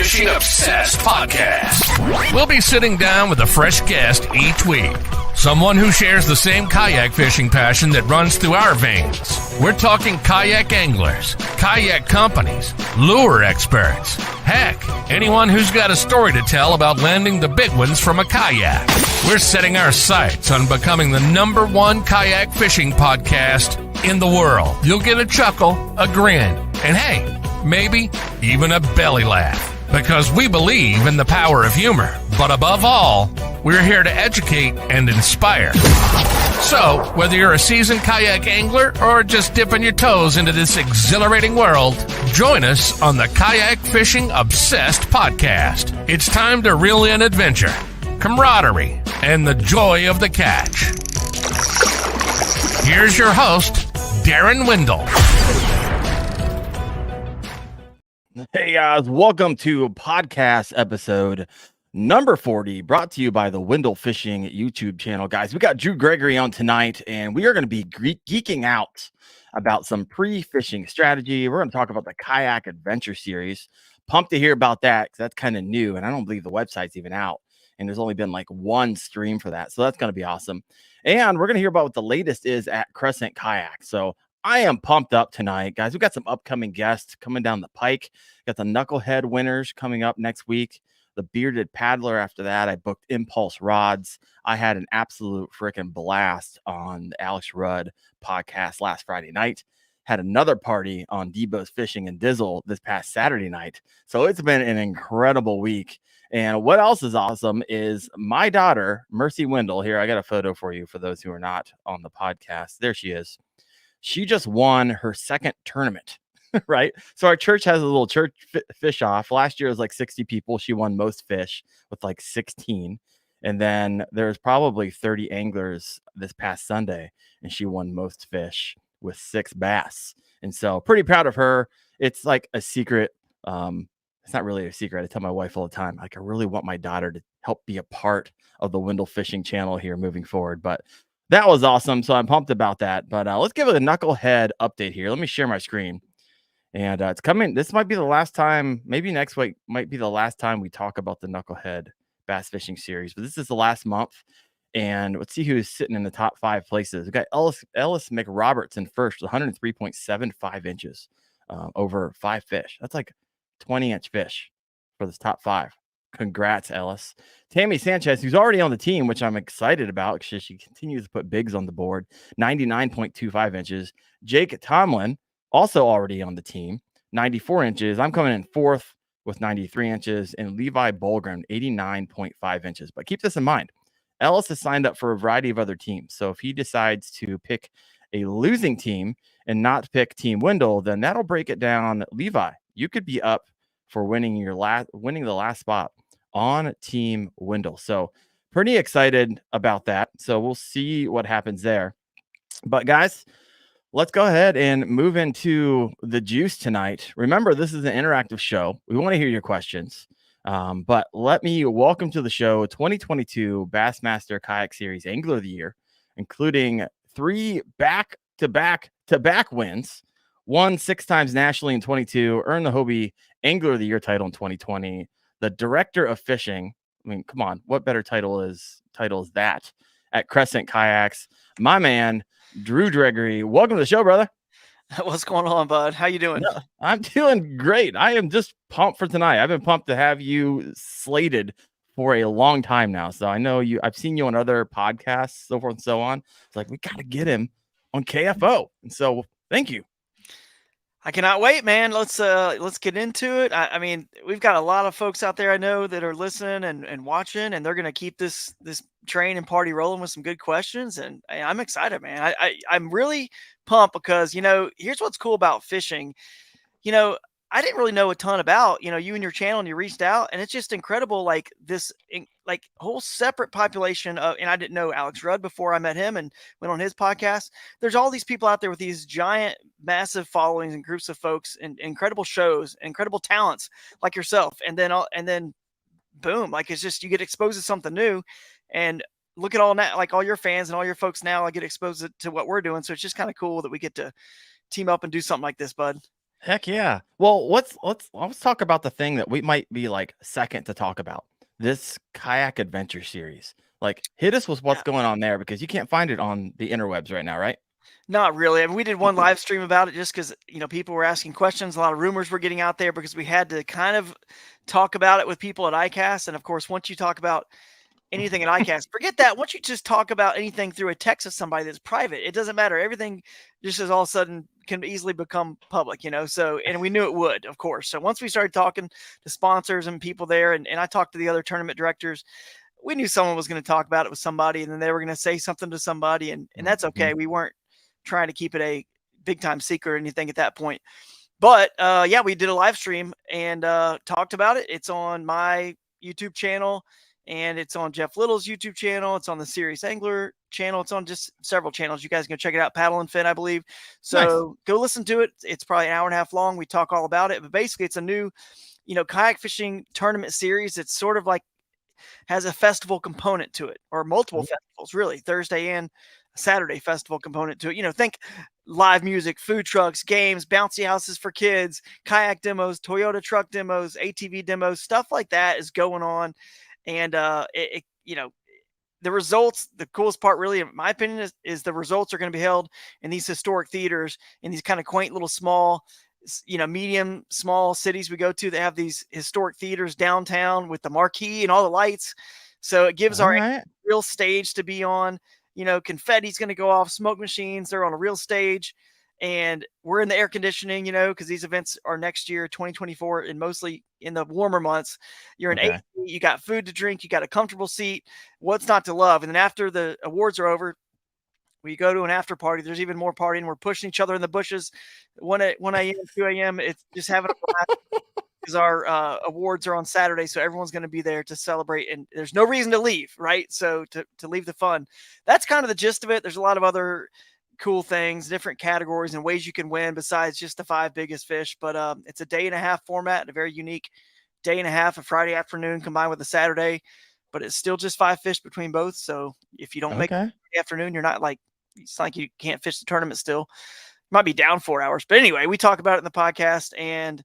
Fishing Obsessed podcast. We'll be sitting down with a fresh guest each week. Someone who shares the same kayak fishing passion that runs through our veins. We're talking kayak anglers, kayak companies, lure experts. Heck, anyone who's got a story to tell about landing the big ones from a kayak. We're setting our sights on becoming the #1 kayak fishing podcast in the world. You'll get a chuckle, a grin, and hey, maybe even a belly laugh. Because we believe in the power of humor. But above all, we're here to educate and inspire. So, whether you're a seasoned kayak angler or just dipping your toes into this exhilarating world, join us on the Kayak Fishing Obsessed podcast. It's time to reel in adventure, camaraderie, and the joy of the catch. Here's your host, Daren Wendell. Hey guys, welcome to podcast episode number 40, brought to you by the Wendell Fishing YouTube channel. Guys, we got Gregory on tonight, and we are going to be geeking out about some pre-fishing strategy. We're going to talk about the Kayak Adventure Series. Pumped to hear about that because that's kind of new, and I don't believe the website's even out, and there's only been like one stream for that, so that's going to be awesome. And we're going to hear about what the latest is at Crescent Kayak. So I am pumped up tonight, guys. We've got some upcoming guests coming down the pike. Got the Knucklehead winners coming up next week. The Bearded Paddler after that. I booked Impulse Rods. I had an absolute freaking blast on the Alex Rudd podcast last Friday night. Had another party on Debo's Fishing and Dizzle this past Saturday night. So it's been an incredible week. And what else is awesome is my daughter, Mercy Wendell. Here, I got a photo for you for those who are not on the podcast. There she is. She just won her second tournament, right? So our church has a little church fish off. Last year it was like 60 people. She won most fish with like 16. And then there's probably 30 anglers this past Sunday, and she won most fish with 6 bass. And so pretty proud of her. It's like a secret. It's not really a secret. I tell my wife all the time, like, I really want my daughter to help be a part of the Wendell Fishing channel here moving forward. But that was awesome. So I'm pumped about that. But let's give it a Knucklehead update here. Let me share my screen. And it's coming. This might be the last time. Maybe next week might be the last time we talk about the Knucklehead Bass Fishing Series. But this is the last month. And let's see who's sitting in the top 5 places. We got Ellis McRobertson first with 103.75 inches over 5 fish. That's like 20-inch fish for this top 5. Congrats, Ellis. Tammy Sanchez, who's already on the team, which I'm excited about because she continues to put bigs on the board, 99.25 inches. Jake Tomlin, also already on the team, 94 inches. I'm coming in 4th with 93 inches. And Levi Bolgren, 89.5 inches. But keep this in mind. Ellis has signed up for a variety of other teams. So if he decides to pick a losing team and not pick Team Wendell, then that'll break it down. Levi, you could be up for winning the last spot on Team Wendell. So pretty excited about that. So we'll see what happens there. But guys, let's go ahead and move into the juice tonight. Remember, this is an interactive show. We want to hear your questions. But let me welcome to the show 2022 Bassmaster Kayak Series Angler of the Year, including 3 back-to-back wins. Won 6 times nationally in 22, earned the Hobie Angler of the Year title in 2020. The Director of Fishing. I mean, come on, what better title is that at Crescent Kayaks? My man, Gregory. Welcome to the show, brother. What's going on, bud? How you doing? Yeah, I'm doing great. I am just pumped for tonight. I've been pumped to have you slated for a long time now. So I know you. I've seen you on other podcasts, so forth and so on. It's like we got to get him on KFO, and so thank you. I cannot wait, man. Let's get into it. I mean, we've got a lot of folks out there I know that are listening and watching, and they're going to keep this train and party rolling with some good questions. And I'm excited, man. I'm really pumped because, here's what's cool about fishing. I didn't really know a ton about, you and your channel, and you reached out, and it's just incredible. Like this, like whole separate population of, and I didn't know Alex Rudd before I met him and went on his podcast. There's all these people out there with these giant, massive followings and groups of folks and incredible shows, incredible talents like yourself. And then boom, like it's just, you get exposed to something new, and look at all that, like all your fans and all your folks now, I get exposed to what we're doing. So it's just kind of cool that we get to team up and do something like this, bud. Heck yeah. Well, let's talk about the thing that we might be like second to talk about. This kayak adventure series. Like, hit us with what's Yeah. going on there because you can't find it on the interwebs right now, right? Not really. I mean, we did one live stream about it just because, people were asking questions. A lot of rumors were getting out there because we had to kind of talk about it with people at ICAST. And of course, once you talk about anything at ICAST, forget that. Once you just talk about anything through a text of somebody that's private, it doesn't matter. Everything just as all of a sudden can easily become public, So, and we knew it would, of course. So once we started talking to sponsors and people there, and I talked to the other tournament directors, we knew someone was going to talk about it with somebody, and then they were going to say something to somebody, and that's okay. We weren't trying to keep it a big time secret or anything at that point. But yeah, we did a live stream and talked about it. It's on my YouTube channel and it's on Jeff Little's YouTube channel. It's on the Serious Angler channel. It's on just several channels. You guys can go check it out. Paddle and Fin, I believe. So go listen to it. It's probably an hour and a half long. We talk all about it. But basically, it's a new, kayak fishing tournament series. It's sort of like has a festival component to it, or multiple festivals, really, Thursday and Saturday festival component to it. Think live music, food trucks, games, bouncy houses for kids, kayak demos, Toyota truck demos, ATV demos, stuff like that is going on. And the results, the coolest part really, in my opinion, is the results are going to be held in these historic theaters, in these kind of quaint little small, medium, small cities we go to. They have these historic theaters downtown with the marquee and all the lights. So it gives our real stage to be on. Confetti's going to go off, smoke machines. They're on a real stage, and we're in the air conditioning, because these events are next year, 2024, and mostly in the warmer months. You're in AC, you got food to drink, you got a comfortable seat. What's not to love? And then after the awards are over, we go to an after party. There's even more partying. We're pushing each other in the bushes. 1 a.m., 2 a.m. It's just having a blast because our awards are on Saturday. So everyone's going to be there to celebrate. And there's no reason to leave, right? So to leave the fun. That's kind of the gist of it. There's a lot of other cool things, different categories and ways you can win besides just the 5 biggest fish. But it's a day and a half format, a very unique day and a half, a Friday afternoon combined with a Saturday. But it's still just 5 fish between both. So if you don't make it the afternoon, you're not like, it's like you can't fish the tournament still. You might be down 4 hours. But anyway, we talk about it in the podcast, and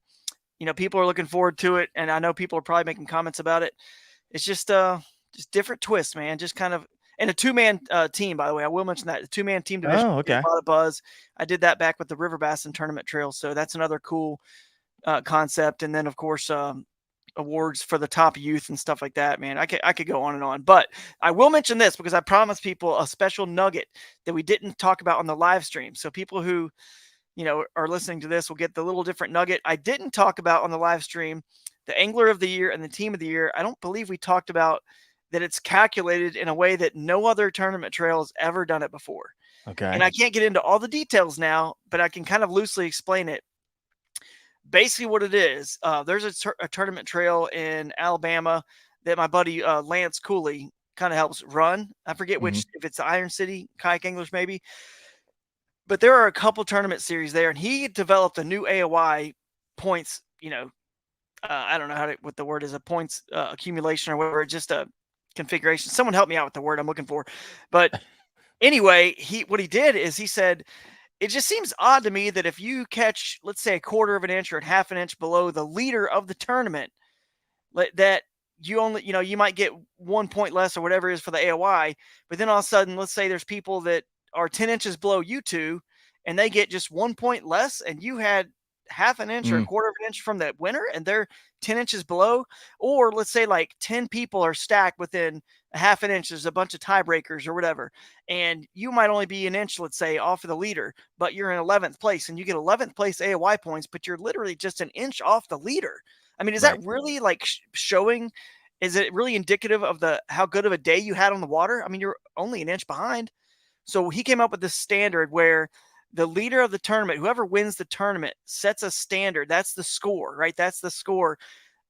people are looking forward to it. And I know people are probably making comments about it. It's just different twists, man. Just kind of, and a 2-man team, by the way. I will mention that. The 2-man team division. A lot of buzz. I did that back with the River Bass and Tournament Trail. So that's another cool concept. And then, of course, awards for the top youth and stuff like that, man. I could go on and on, but I will mention this because I promised people a special nugget that we didn't talk about on the live stream. So people who, are listening to this will get the little different nugget I didn't talk about on the live stream. The Angler of the Year and the Team of the Year. I don't believe we talked about that. It's calculated in a way that no other tournament trail has ever done it before. Okay. And I can't get into all the details now, but I can kind of loosely explain it. Basically what it is, there's a tournament trail in Alabama that my buddy Lance Cooley kind of helps run. I forget which, if it's the Iron City Kayak Anglers maybe. But there are a couple tournament series there, and he developed a new AOI points, I don't know what the word is, a points accumulation or whatever, just a configuration. Someone help me out with the word I'm looking for. But anyway, what he did is he said, it just seems odd to me that if you catch, let's say, 1/4 of an inch or a 1/2 inch below the leader of the tournament, that you only, you might get 1 point less or whatever it is for the AOI. But then all of a sudden, let's say there's people that are 10 inches below you two, and they get just 1 point less, and you had 1/2 inch or 1/4 of an inch from that winner, and they're 10 inches below. Or let's say like 10 people are stacked within a 1/2 inch. There's a bunch of tiebreakers or whatever, and you might only be an inch, let's say, off of the leader, but you're in 11th place, and you get 11th place AOI points, but you're literally just an inch off the leader. I mean, is that really like showing? Is it really indicative of how good of a day you had on the water? I mean, you're only an inch behind. So he came up with this standard where the leader of the tournament, whoever wins the tournament, sets a standard. That's the score, right? That's the score.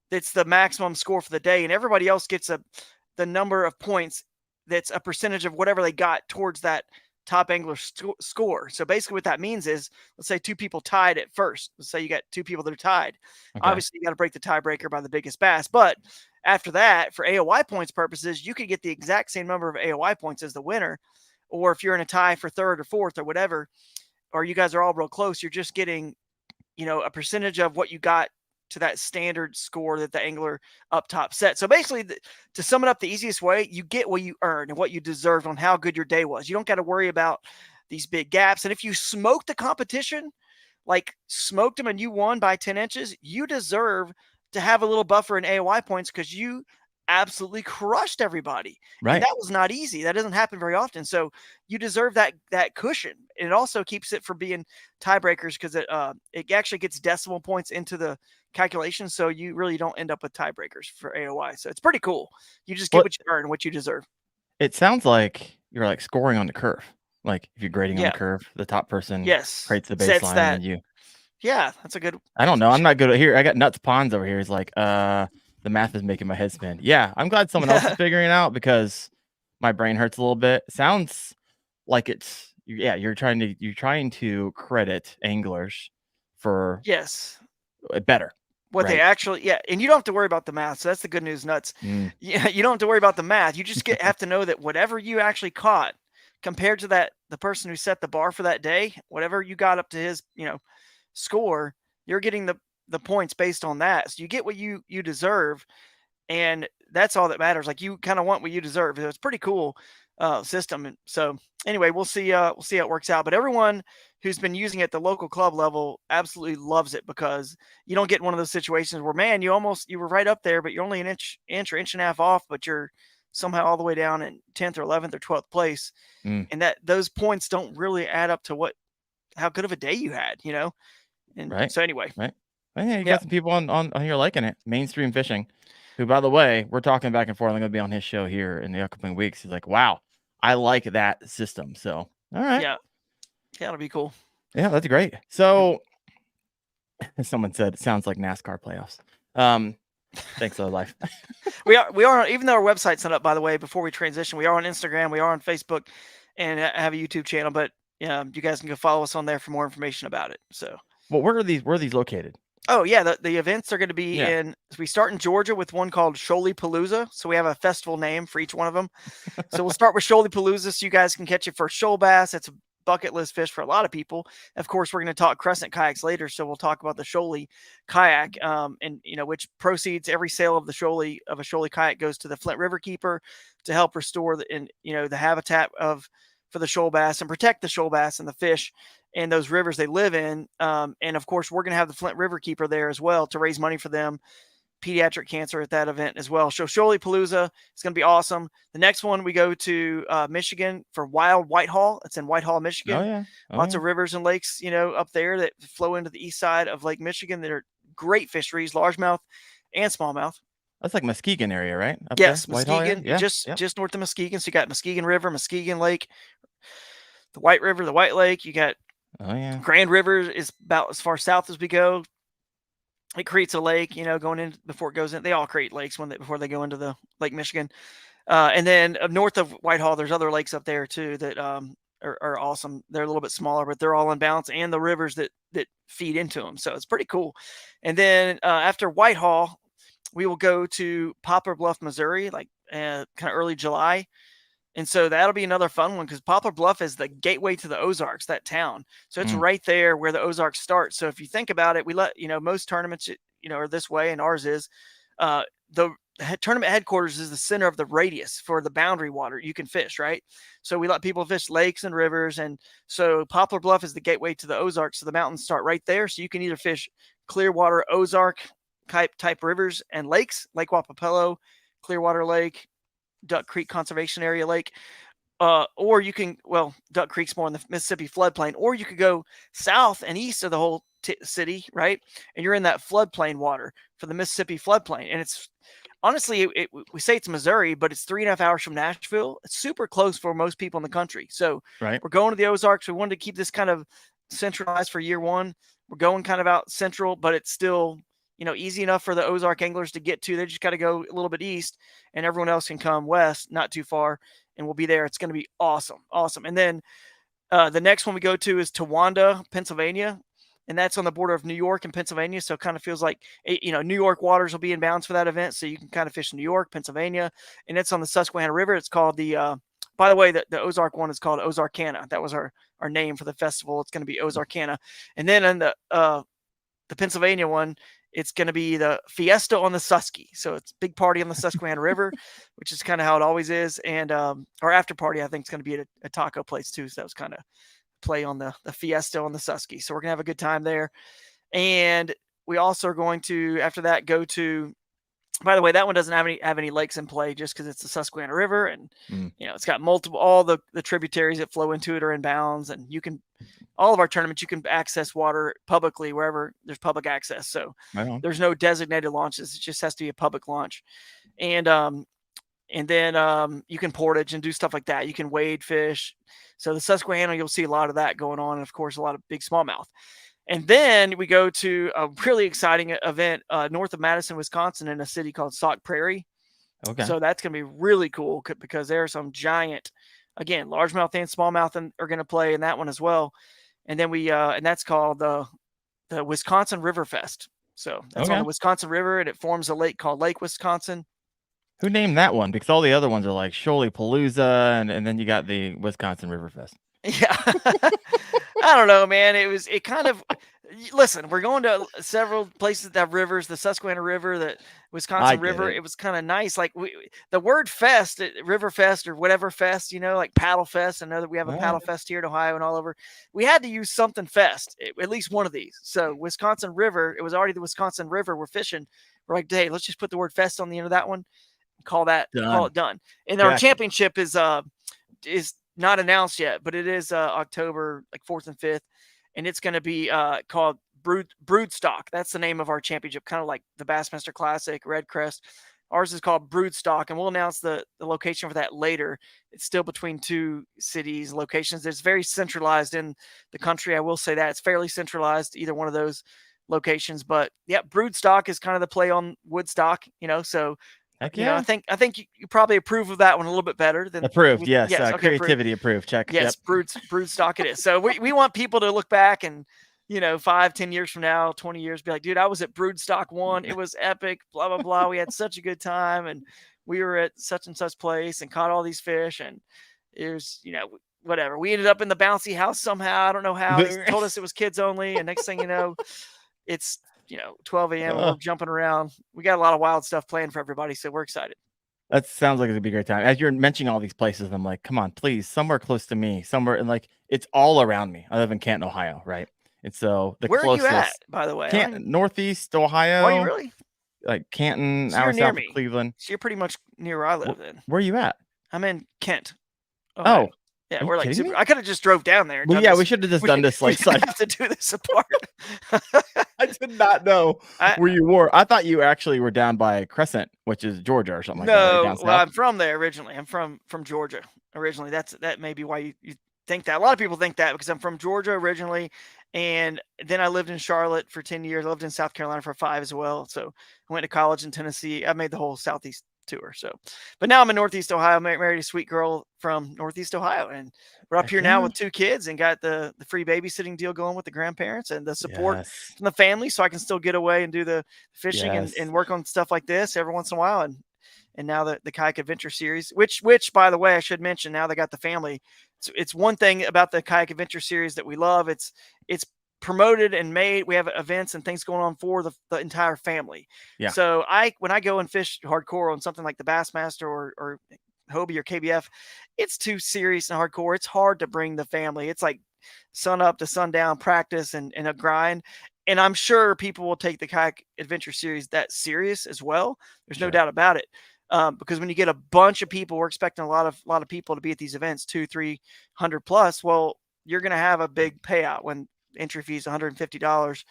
That's the maximum score for the day. And everybody else gets the number of points that's a percentage of whatever they got towards that top angler score. So basically what that means is, let's say 2 people tied at first. Let's say you got 2 people that are tied. Obviously, you got to break the tiebreaker by the biggest bass. But after that, for AOI points purposes, you could get the exact same number of AOI points as the winner. Or if you're in a tie for 3rd or 4th or whatever, or you guys are all real close, you're just getting, a percentage of what you got to that standard score that the angler up top set. So basically, to sum it up, the easiest way, you get what you earned and what you deserved on how good your day was. You don't got to worry about these big gaps. And if you smoke the competition, like smoked them and you won by 10 inches, you deserve to have a little buffer in AOI points because you absolutely crushed everybody. Right. And that was not easy. That doesn't happen very often. So you deserve that cushion. It also keeps it from being tiebreakers because it actually gets decimal points into the calculation. So you really don't end up with tiebreakers for AOI. So it's pretty cool. You just get what you earn, what you deserve. It sounds like you're like scoring on the curve. Like if you're grading on Yeah. the curve, the top person creates the Sets baseline that. and you. Yeah, that's a good. I don't know. I'm not good at here. I got nuts ponds over here. He's like, the math is making my head spin. Yeah, I'm glad someone else is figuring it out because my brain hurts a little bit. It sounds like it's you're trying to credit anglers for better. What they actually, and you don't have to worry about the math. So that's the good news, nuts. Yeah, you don't have to worry about the math. You just have to know that whatever you actually caught compared to the person who set the bar for that day, whatever you got up to his, score, you're getting the points based on that. So you get what you deserve, and that's all that matters. Like you kind of want what you deserve. It's pretty cool system. And so anyway, we'll see how it works out. But everyone who's been using it at the local club level absolutely loves it because you don't get one of those situations where, man, you were right up there, but you're only an inch or inch and a half off, but you're somehow all the way down in 10th or 11th or 12th place. And that those points don't really add up to how good of a day you had, And so anyway, right. Yeah, you got some people on here liking it. Mainstream Fishing, who, by the way, we're talking back and forth. I'm going to be on his show here in the upcoming weeks. He's like, wow, I like that system. So, all right. Yeah, it'll be cool. Yeah, that's great. So, someone said it sounds like NASCAR playoffs. Thanks, other life. we are even though our website's not up, by the way, before we transition, we are on Instagram, we are on Facebook, and have a YouTube channel. But you guys can go follow us on there for more information about it. So, well, where are these located? Oh yeah, the events are going to be in. We start in Georgia with one called Shoaly Palooza. So we have a festival name for each one of them. So we'll start with Shoaly Palooza, so you guys can catch your first shoal bass. It's a bucket list fish for a lot of people. Of course, we're going to talk Crescent kayaks later, so we'll talk about the Shoaly kayak, and which proceeds every sale of a Shoaly kayak goes to the Flint River Keeper to help restore the habitat for the shoal bass and protect the shoal bass and the fish and those rivers they live in. And of course, we're going to have the Flint River Keeper there as well to raise money for them, pediatric cancer at that event as well. So Shoaly Palooza is going to be awesome. The next one, we go to Michigan for Wild Whitehall. It's in Whitehall, Michigan. Oh, yeah. Lots of rivers and lakes, up there that flow into the east side of Lake Michigan that are great fisheries, largemouth and smallmouth. That's like Muskegon area, right? Yes, Muskegon, just north of Muskegon. So you got Muskegon River, Muskegon Lake, the White River, the White Lake. You got Grand River is about as far south as we go. It creates a lake, going in before it goes in. They all create lakes before they go into the Lake Michigan. And then north of Whitehall, there's other lakes up there too that are awesome. They're a little bit smaller, but they're all in balance, and the rivers that feed into them. So it's pretty cool. And then after Whitehall, we will go to Poplar Bluff, Missouri, like kind of early July. And so that'll be another fun one because Poplar Bluff is the gateway to the Ozarks, that town. So it's right there where the Ozarks start. So if you think about it, we let, most tournaments, are this way, and ours is the tournament headquarters is the center of the radius for the boundary water you can fish, right? So we let people fish lakes and rivers. And so Poplar Bluff is the gateway to the Ozarks. So the mountains start right there. So you can either fish Clearwater, Ozark type rivers and lakes, Lake Wapapello, Clearwater Lake, Duck Creek Conservation Area Lake, or you can, Duck Creek's more in the Mississippi floodplain, or you could go south and east of the whole city, right? And you're in that floodplain water for the Mississippi floodplain. And it's honestly, we say it's Missouri, but it's 3.5 hours from Nashville. It's super close for most people in the country. So we're going to the Ozarks. We wanted to keep this kind of centralized for year one. We're going kind of out central, but it's still, easy enough for the Ozark anglers to get to. They just got to go a little bit east, and everyone else can come west, not too far, and we'll be there. It's going to be awesome. Awesome. And then the next one we go to is Towanda, Pennsylvania, and that's on the border of New York and Pennsylvania. So it kind of feels like, New York waters will be in bounds for that event. So you can kind of fish in New York, Pennsylvania, and it's on the Susquehanna River. It's called by the way, the Ozark one is called Ozarkana. That was our name for the festival. It's going to be Ozarkana. And then in the the Pennsylvania one, it's going to be the Fiesta on the Susky. So it's a big party on the Susquehanna River, which is kind of how it always is. And our after party, I think, is going to be at a taco place too. So that was kind of play on the Fiesta on the Susky. So we're going to have a good time there. And we also are going to, after that, go to, by the way, that one doesn't have any lakes in play just because it's the Susquehanna River. And, it's got all the tributaries that flow into it are in bounds. And all of our tournaments, you can access water publicly wherever there's public access. So there's no designated launches. It just has to be a public launch. And then you can portage and do stuff like that. You can wade fish. So the Susquehanna, you'll see a lot of that going on. And of course, a lot of big smallmouth. And then we go to a really exciting event north of Madison, Wisconsin, in a city called Sauk Prairie. Okay. So that's going to be really cool because there are some giant, again, largemouth and smallmouth are going to play in that one as well. And then and that's called the Wisconsin River Fest. So that's on the Wisconsin River, and it forms a lake called Lake Wisconsin. Who named that one? Because all the other ones are like Shoaly Palooza, and then you got the Wisconsin River Fest. Yeah. I don't know, man. Listen, we're going to several places that have rivers, the Susquehanna River, the Wisconsin River. It was kind of nice. Like the word fest, River Fest or whatever fest, like Paddle Fest. I know that we have a Paddle Fest here in Ohio and all over. We had to use something fest, at least one of these. So Wisconsin River, it was already the Wisconsin River we're fishing. We're like, hey, let's just put the word fest on the end of that one. Call it done. And our championship is not announced yet, but it is October 4th and 5th, and it's going to be called Broodstock. That's the name of our championship, kind of like the Bassmaster Classic, Red Crest. Ours is called Broodstock, and we'll announce the location for that later. It's still between two cities locations. It's very centralized in the country. I will say that it's fairly centralized, either one of those locations. But yeah, Broodstock is kind of the play on Woodstock, so. Heck yeah. I think you probably approve of that one a little bit better than approved. Yes. Creativity approved. Check. Yes. Yep. Broodstock it is. So we want people to look back and, 5-10 years from now, 20 years, be like, dude, I was at Broodstock 1. It was epic, blah, blah, blah. We had such a good time, and we were at such and such place and caught all these fish, and it was, whatever. We ended up in the bouncy house somehow. I don't know how. They told us it was kids only, and next thing you know, it's 12 a.m. We're jumping around. We got a lot of wild stuff planned for everybody, so we're excited. That sounds like it'd be a great time. As you're mentioning all these places, I'm like, come on, please, somewhere close to me, somewhere, and it's all around me. I live in Canton, Ohio, right? And so where closest, are you at, by the way? Northeast Ohio. Are you really? Like Canton, so hour south of Cleveland. So you're pretty much near where I live. Then where are you at? I'm in Kent. Ohio. Oh. Yeah, we're like super. I could have just drove down there. Well, yeah, we should have just done this. We have to do this apart. I did not know where you were. I thought you actually were down by Crescent, which is Georgia or something like that. No, well, I'm from there originally. I'm from Georgia originally. That may be why you think that. A lot of people think that because I'm from Georgia originally, and then I lived in Charlotte for 10 years. I lived in South Carolina for 5 as well. So I went to college in Tennessee. I made the whole Southeast tour. So, but now I'm in Northeast Ohio. I married a sweet girl from Northeast Ohio, and we're up here now with 2 kids and got the free babysitting deal going with the grandparents and the support from the family, so I can still get away and do the fishing and work on stuff like this every once in a while. And now the Kayak Adventure Series, which by the way, I should mention, now they got the family. It's one thing about the Kayak Adventure Series that we love. It's promoted and made. We have events and things going on for the entire family. Yeah. So when I go and fish hardcore on something like the Bassmaster or Hobie or KBF, it's too serious and hardcore. It's hard to bring the family. It's like sun up to sundown practice and a grind. And I'm sure people will take the Kayak Adventure Series that serious as well. There's no doubt about it. Because when you get a bunch of people, we're expecting a lot of people to be at these events, 200-300 plus. Well, you're going to have a big payout when entry fee is $150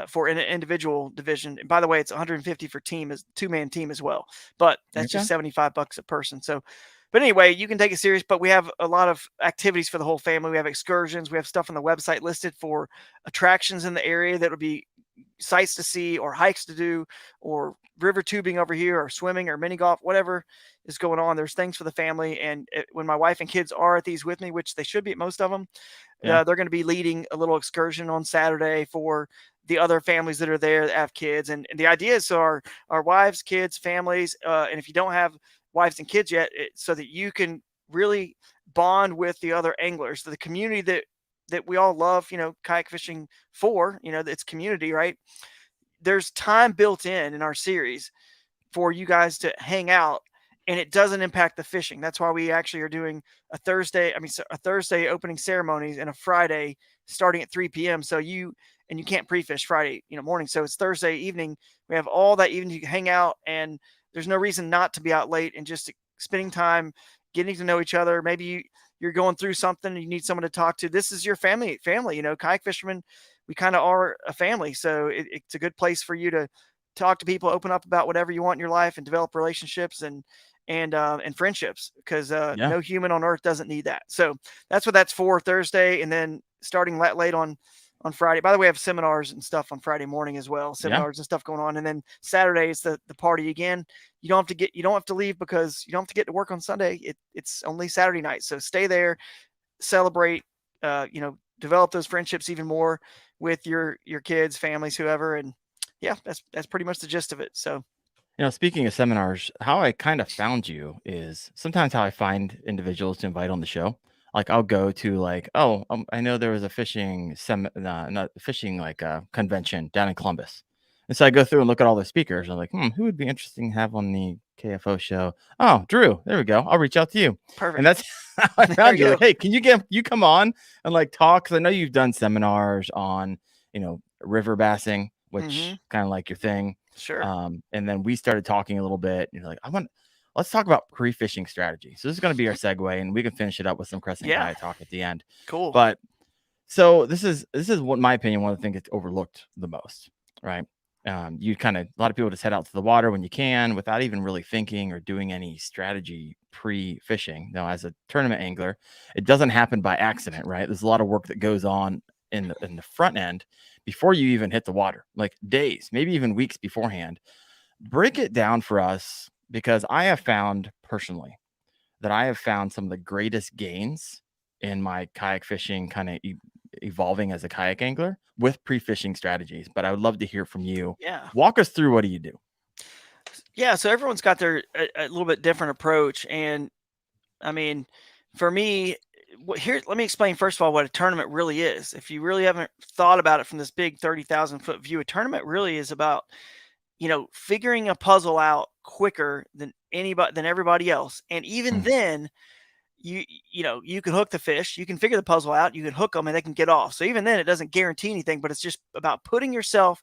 for an individual division. And by the way, it's $150 for two-man team as well, but that's just $75 a person. So, but anyway, you can take it serious, but we have a lot of activities for the whole family. We have excursions. We have stuff on the website listed for attractions in the area that would be sights to see or hikes to do or river tubing over here or swimming or mini golf, whatever is going on. There's things for the family. And when my wife and kids are at these with me, which they should be at most of them, they're going to be leading a little excursion on Saturday for the other families that are there that have kids. And the idea is so our wives, kids, families, and if you don't have wives and kids yet, so that you can really bond with the other anglers, the community that that we all love, kayak fishing for, it's community, right? There's time built in our series for you guys to hang out, and it doesn't impact the fishing. That's why we actually are doing a Thursday opening ceremonies and a Friday starting at 3 p.m. So you can't pre-fish Friday, morning. So it's Thursday evening. We have all that evening to hang out, and there's no reason not to be out late and just spending time getting to know each other. Maybe you're going through something and you need someone to talk to. This is your family, kayak fishermen. We kind of are a family. So it's a good place for you to talk to people, open up about whatever you want in your life, and develop relationships and friendships, because no human on earth doesn't need that. So that's what that's for, Thursday. And then starting late on Friday. By the way, I have seminars and stuff on Friday morning as well, seminars and stuff going on. And then Saturday is the party again. You don't have to leave, because you don't have to get to work on Sunday. It's only Saturday night. So stay there, celebrate, develop those friendships even more with your kids, families, whoever. And yeah, that's pretty much the gist of it. So, speaking of seminars, how I kind of found you is sometimes how I find individuals to invite on the show. Like I'll go to I know there was a fishing convention down in Columbus. And so I go through and look at all the speakers. I'm like, who would be interesting to have on the KFO show? Oh, Drew, there we go. I'll reach out to you. Perfect. And that's how I found you. Like, hey, can you come on and talk? Because I know you've done seminars on, river bassing, which kind of like your thing. Sure. And then we started talking a little bit. And you're like, let's talk about pre-fishing strategy. So this is going to be our segue, and we can finish it up with some Crescent guy talk at the end. Cool. But so this is what, in my opinion, one of the things that's overlooked the most, right? A lot of people just head out to the water when you can without even really thinking or doing any strategy pre-fishing. Now, as a tournament angler, it doesn't happen by accident, right? There's a lot of work that goes on in the front end before you even hit the water, like days, maybe even weeks beforehand. Break it down for us, because I have found personally that I have found some of the greatest gains in my kayak fishing kind of evolving as a kayak angler with pre-fishing strategies. But I would love to hear from you. Yeah. Walk us through, what do you do? Yeah. So everyone's got a little bit different approach. And I mean, for me, let me explain first of all what a tournament really is. If you really haven't thought about it from this big 30,000 foot view, a tournament really is about, figuring a puzzle out quicker than everybody else. And even then, you can hook the fish, you can figure the puzzle out, you can hook them, and they can get off. So even then, it doesn't guarantee anything, but it's just about putting yourself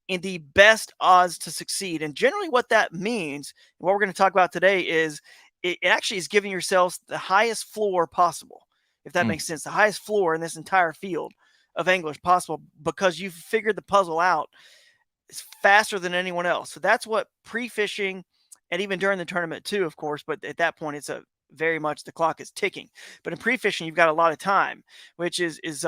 in the best odds to succeed. And generally what that means, what we're going to talk about today, is it actually is giving yourselves the highest floor possible, if that makes sense, the highest floor in this entire field of anglers possible, because you've figured the puzzle out faster than anyone else. So that's what pre-fishing, and even during the tournament too, of course, but at that point, it's very much the clock is ticking. But in pre-fishing, you've got a lot of time, which is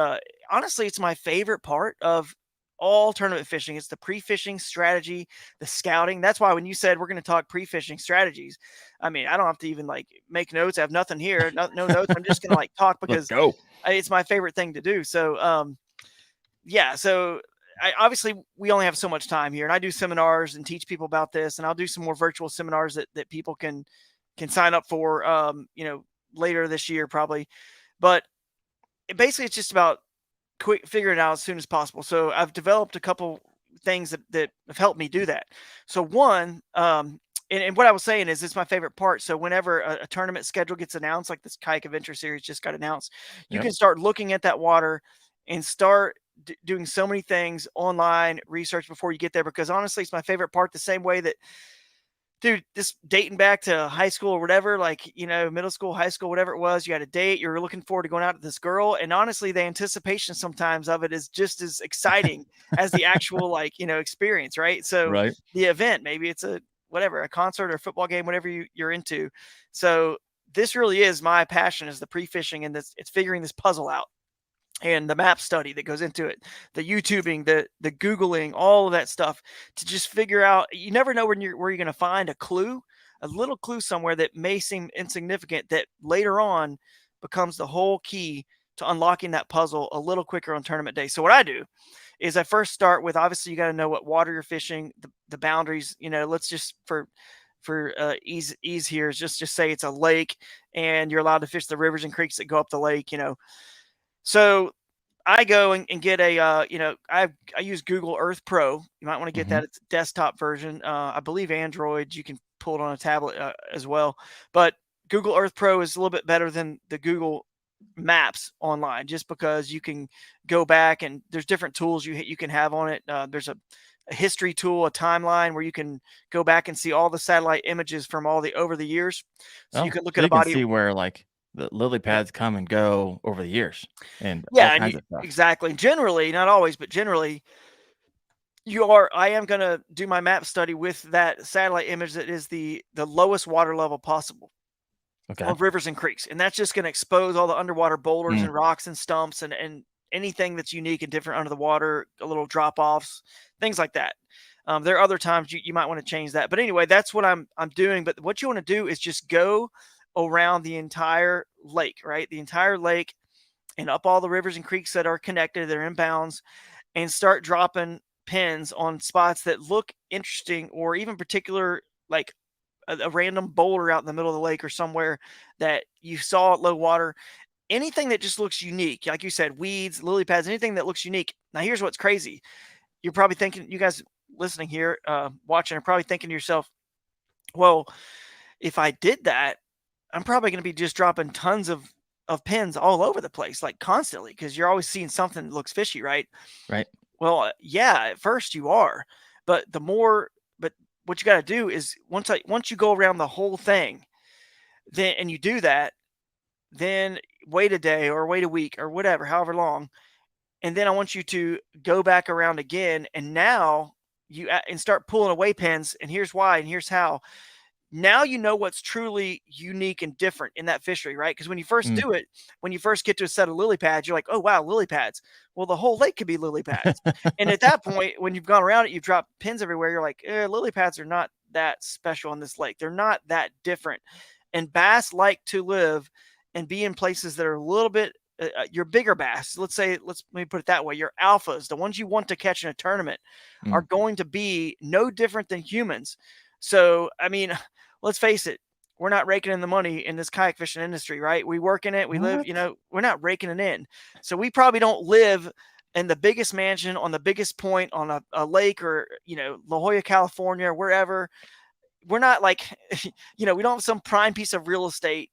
honestly, it's my favorite part of all tournament fishing. It's the pre-fishing strategy, the scouting. That's why when you said we're going to talk pre-fishing strategies, I mean, I don't have to even make notes. I have nothing here, no notes. I'm just going to talk, because it's my favorite thing to do. So, so obviously we only have so much time here, and I do seminars and teach people about this, and I'll do some more virtual seminars that people can sign up for, later this year, probably. But basically it's just about figuring it out as soon as possible. So I've developed a couple things that have helped me do that. So one, and what I was saying is, it's my favorite part. So whenever a tournament schedule gets announced, like this Kayak Adventure Series just got announced, you can start looking at that water and start doing so many things online, research before you get there, because honestly, it's my favorite part. The same way that, dude, this dating back to high school or whatever, middle school, high school, whatever it was, you had a date, you're looking forward to going out with this girl. And honestly, the anticipation sometimes of it is just as exciting as the actual, experience. Right. So the event, maybe it's a concert or a football game, whatever you're into. So this really is my passion, is the pre-fishing, and it's figuring this puzzle out. And the map study that goes into it, the YouTubing, the Googling, all of that stuff, to just figure out. You never know where you're going to find a little clue somewhere that may seem insignificant, that later on becomes the whole key to unlocking that puzzle a little quicker on tournament day. So what I do is I first start with, obviously you got to know what water you're fishing, the boundaries. Let's just for ease here, is just say it's a lake, and you're allowed to fish the rivers and creeks that go up the lake. So I go and get a, I use Google Earth Pro. You might want to get that. It's a desktop version. I believe Android, you can pull it on a tablet as well. But Google Earth Pro is a little bit better than the Google Maps online, just because you can go back and there's different tools you can have on it. There's a history tool, a timeline where you can go back and see all the satellite images from over the years. So you can look at a body. See where like the lily pads come and go over the years and all Yeah, kinds of stuff. exactly. Generally, not always, but generally, I am going to do my map study with that satellite image that is the lowest water level possible of rivers and creeks, and that's just going to expose all the underwater boulders and rocks and stumps and anything that's unique and different under the water, a little drop offs, things like that. There are other times you might want to change that, but anyway, that's what I'm doing. But what you want to do is just go around the entire lake, right? The entire lake, and up all the rivers and creeks that are connected, that are in bounds, and start dropping pins on spots that look interesting, or even particular, like a random boulder out in the middle of the lake or somewhere that you saw at low water. Anything that just looks unique, like you said, weeds, lily pads, anything that looks unique. Now, here's what's crazy. You're probably thinking, you guys listening here, watching, are probably thinking to yourself, well, if I did that, I'm probably going to be just dropping tons of pins all over the place, like constantly, because you're always seeing something that looks fishy, right? Right. Well, yeah, at first you are, but what you got to do is once you go around the whole thing, and you do that, then wait a day or wait a week or whatever, however long, and then I want you to go back around again, and now and start pulling away pins, and here's why, and here's how. Now you know what's truly unique and different in that fishery, right? Because when you first do it, when you first get to a set of lily pads, you're like, oh, wow, lily pads. Well, the whole lake could be lily pads. And at that point, when you've gone around it, you've dropped pins everywhere. You're like, lily pads are not that special in this lake. They're not that different. And bass like to live and be in places that are a little bit, your bigger bass. Let me put it that way. Your alphas, the ones you want to catch in a tournament, are going to be no different than humans. So, I mean, let's face it, we're not raking in the money in this kayak fishing industry, right? We work in it. We live, we're not raking it in. So we probably don't live in the biggest mansion on the biggest point on a lake, or, La Jolla, California, or wherever. We're not like, we don't have some prime piece of real estate.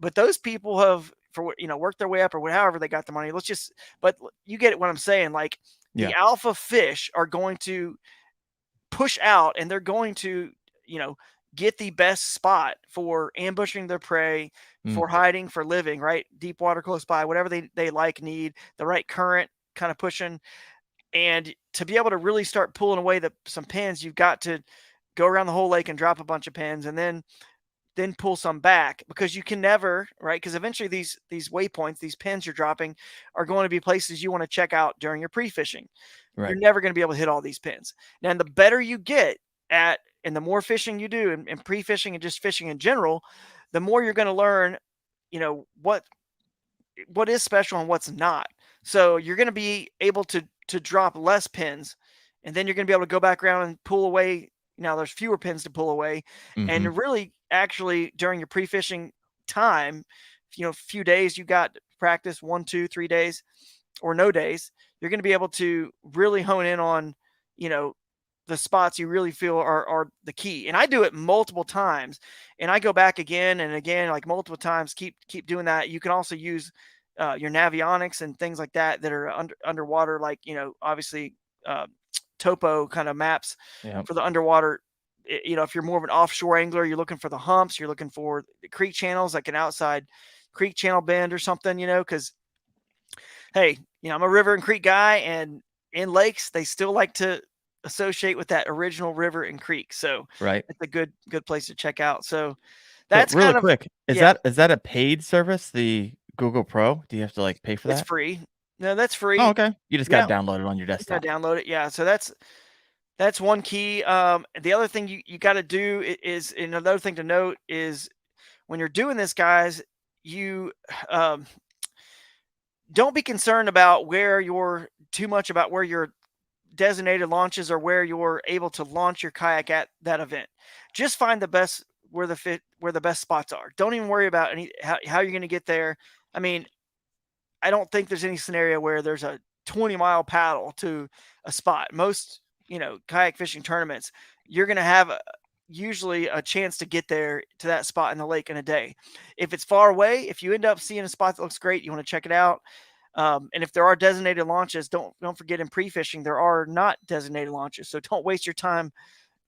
But those people have, worked their way up, or however they got the money. But you get it what I'm saying. Like, the alpha fish are going to push out, and they're going to, get the best spot for ambushing their prey, for hiding, for living, right? Deep water close by, whatever they need, the right current kind of pushing. And to be able to really start pulling away some pins, you've got to go around the whole lake and drop a bunch of pins, and then pull some back, because you can never, right? Because eventually these waypoints, these pins you're dropping, are going to be places you want to check out during your pre-fishing. Right. You're never going to be able to hit all these pins. Now, the better you get at, and the more fishing you do, and pre-fishing and just fishing in general, the more you're going to learn, what is special and what's not. So you're going to be able to drop less pins, and then you're going to be able to go back around and pull away. Now there's fewer pins to pull away, and really, actually, during your pre-fishing time, a few days you got practice, 1, 2, 3 days, or no days, you're going to be able to really hone in on, the spots you really feel are the key. And I do it multiple times, and I go back again and again, like multiple times, keep doing that. You can also use your navionics and things like that are underwater, like, obviously topo kind of maps for the underwater. If you're more of an offshore angler, you're looking for the humps, you're looking for the creek channels, like an outside creek channel bend or something, because, hey, I'm a river and creek guy, and in lakes, they still like to associate with that original river and creek. So it's a good place to check out. So that's really quick. Is that a paid service, the Google Pro? Do you have to like pay for that? It's free. No, that's free. Oh, okay. You just got to download it on your desktop. You got to download it. Yeah. So that's one key. The other thing you got to do is, and another thing to note is, when you're doing this, guys, you don't be concerned about where your designated launches, or where you're able to launch your kayak at that event. Just find the best, where the best spots are. Don't even worry about how you're going to get there. I mean, I don't think there's any scenario where there's a 20-mile paddle to a spot. Most, kayak fishing tournaments, you're going to have usually a chance to get there to that spot in the lake in a day. If it's far away, if you end up seeing a spot that looks great, you want to check it out. And if there are designated launches, don't forget in pre-fishing, there are not designated launches. So don't waste your time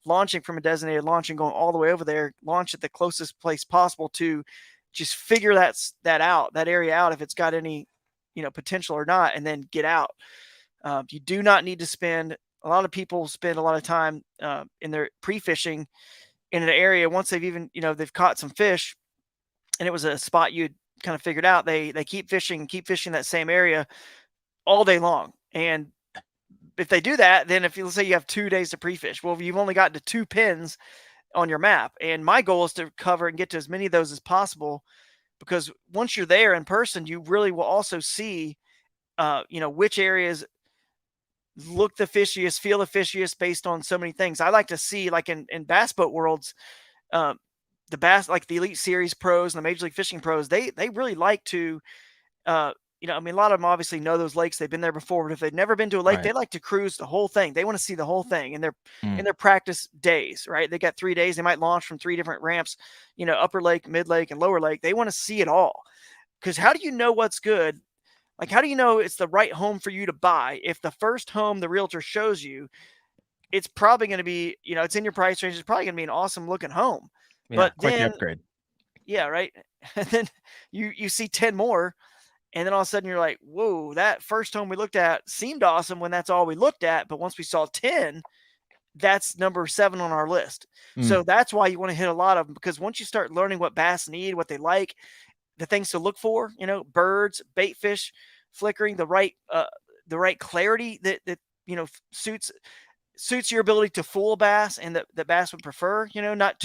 launching from a designated launch and going all the way over there. Launch at the closest place possible to just figure that area out, if it's got any, potential or not, and then get out. You do not need to spend. A lot of people spend a lot of time in their pre-fishing in an area once they've even, they've caught some fish, and it was a spot you'd kind of figured out. They keep fishing that same area all day long. And if they do that, then let's say you have 2 days to pre-fish, well, you've only gotten to 2 pins on your map. And my goal is to cover and get to as many of those as possible, because once you're there in person, you really will also see, which areas look the fishiest, feel the fishiest based on so many things. I like to see, like in bass boat worlds, the bass, like the Elite Series pros and the Major League Fishing pros, they really like to, a lot of them obviously know those lakes. They've been there before, but if they've never been to a lake, they like to cruise the whole thing. They want to see the whole thing in their practice days, right? They got 3 days. They might launch from 3 different ramps, upper lake, mid lake, and lower lake. They want to see it all, because how do you know what's good? Like, how do you know it's the right home for you to buy? If the first home the realtor shows you, it's probably going to be, it's in your price range. It's probably going to be an awesome looking home. Yeah, but quite then, the upgrade. Yeah, right. And then you see 10 more, and then all of a sudden you're like, whoa, that first home we looked at seemed awesome when that's all we looked at. But once we saw 10, that's number 7 on our list. So that's why you want to hit a lot of them, because once you start learning what bass need, what they like, the things to look for, birds, bait fish, flickering, the right clarity that suits your ability to fool a bass, and that bass would prefer, not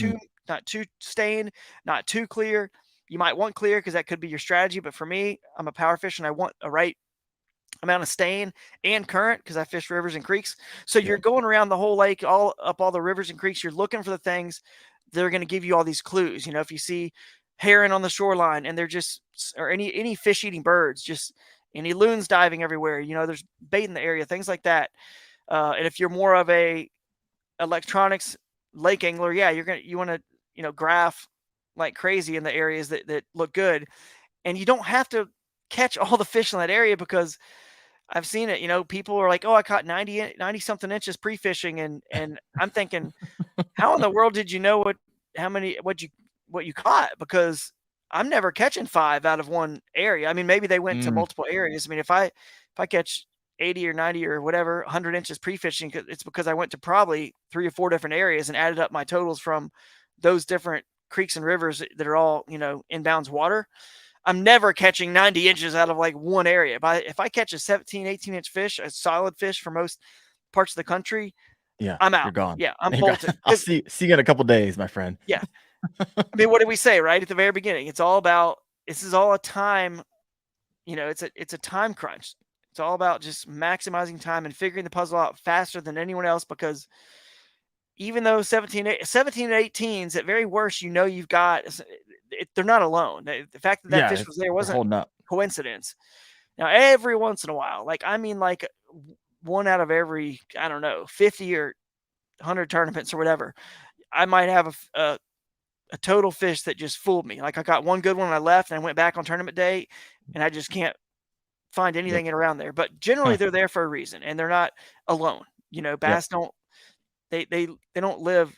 too stained, not too clear. You might want clear because that could be your strategy. But for me, I'm a power fish and I want a right amount of stain and current, because I fish rivers and creeks. So you're going around the whole lake, all the rivers and creeks. You're looking for the things that are going to give you all these clues. If you see heron on the shoreline and they're just, or any fish eating birds, just any loons diving everywhere, there's bait in the area, things like that. And if you're more of a electronics lake angler, you want to, graph like crazy in the areas that look good. And you don't have to catch all the fish in that area, because I've seen it, people are like, oh, I caught 90 something inches pre-fishing. And I'm thinking, how in the world did you know what you caught? Because I'm never catching 5 out of one area. I mean, maybe they went to multiple areas. I mean, if I catch 80 or 90 or whatever, 100 inches pre-fishing, it's because I went to probably 3 or 4 different areas and added up my totals from those different creeks and rivers that are all, inbounds water. I'm never catching 90 inches out of like one area. But if I catch a 17, 18-inch fish, a solid fish for most parts of the country, I'm out. You're gone. Yeah, I'm bolted. I'll see you in a couple days, my friend. Yeah. I mean, what did we say right at the very beginning? It's all about, this is all a time, it's a time crunch. It's all about just maximizing time and figuring the puzzle out faster than anyone else, because even though 17 and 18s, at very worst, you've got, they're not alone. The fact that fish was there wasn't coincidence. Now, every once in a while, like 1 out of every, I don't know, 50 or 100 tournaments or whatever, I might have a total fish that just fooled me. Like I got one good one and I left, and I went back on tournament day and I just can't find anything around there. But generally they're there for a reason, and they're not alone. Bass don't, they don't live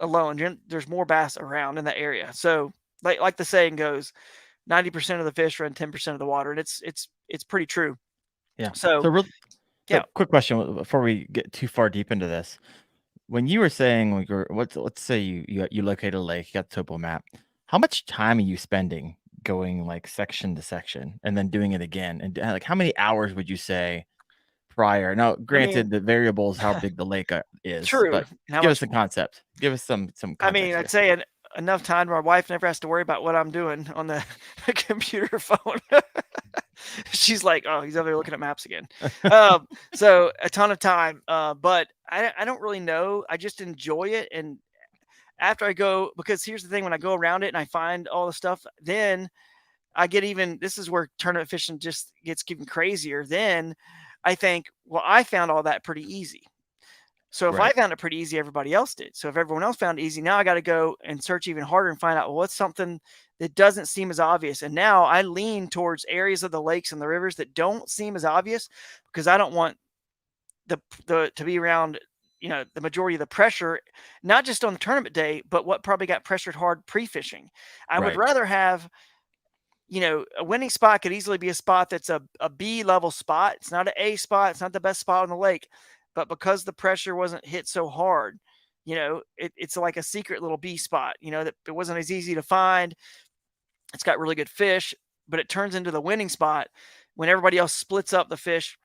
alone. There's more bass around in that area. So like the saying goes, 90% of the fish run 10% of the water. And it's pretty true. Yeah. So quick question before we get too far deep into this. When you were saying, let's say you locate a lake, you got the topo map, how much time are you spending going like section to section and then doing it again? And like, how many hours would you say prior? Now, granted, the variable is how big the lake is. True. But give us a concept. Give us some context. I mean, I'd say enough time my wife never has to worry about what I'm doing on the computer phone. She's like, oh, he's over there looking at maps again. So a ton of time. But I don't really know. I just enjoy it. And after I go, because here's the thing, when I go around it and I find all the stuff, then this is where tournament fishing just gets even crazier. Then I think, well, I found all that pretty easy. So if I found it pretty easy, everybody else did. So if everyone else found it easy, now I got to go and search even harder and find out, well, what's something that doesn't seem as obvious. And now I lean towards areas of the lakes and the rivers that don't seem as obvious, because I don't want the to be around, the majority of the pressure, not just on the tournament day, but what probably got pressured hard pre-fishing. I would rather have, a winning spot could easily be a spot that's a B level spot. It's not an A spot. It's not the best spot on the lake, but because the pressure wasn't hit so hard, it's like a secret little B spot, that it wasn't as easy to find. It's got really good fish, but it turns into the winning spot when everybody else splits up the fish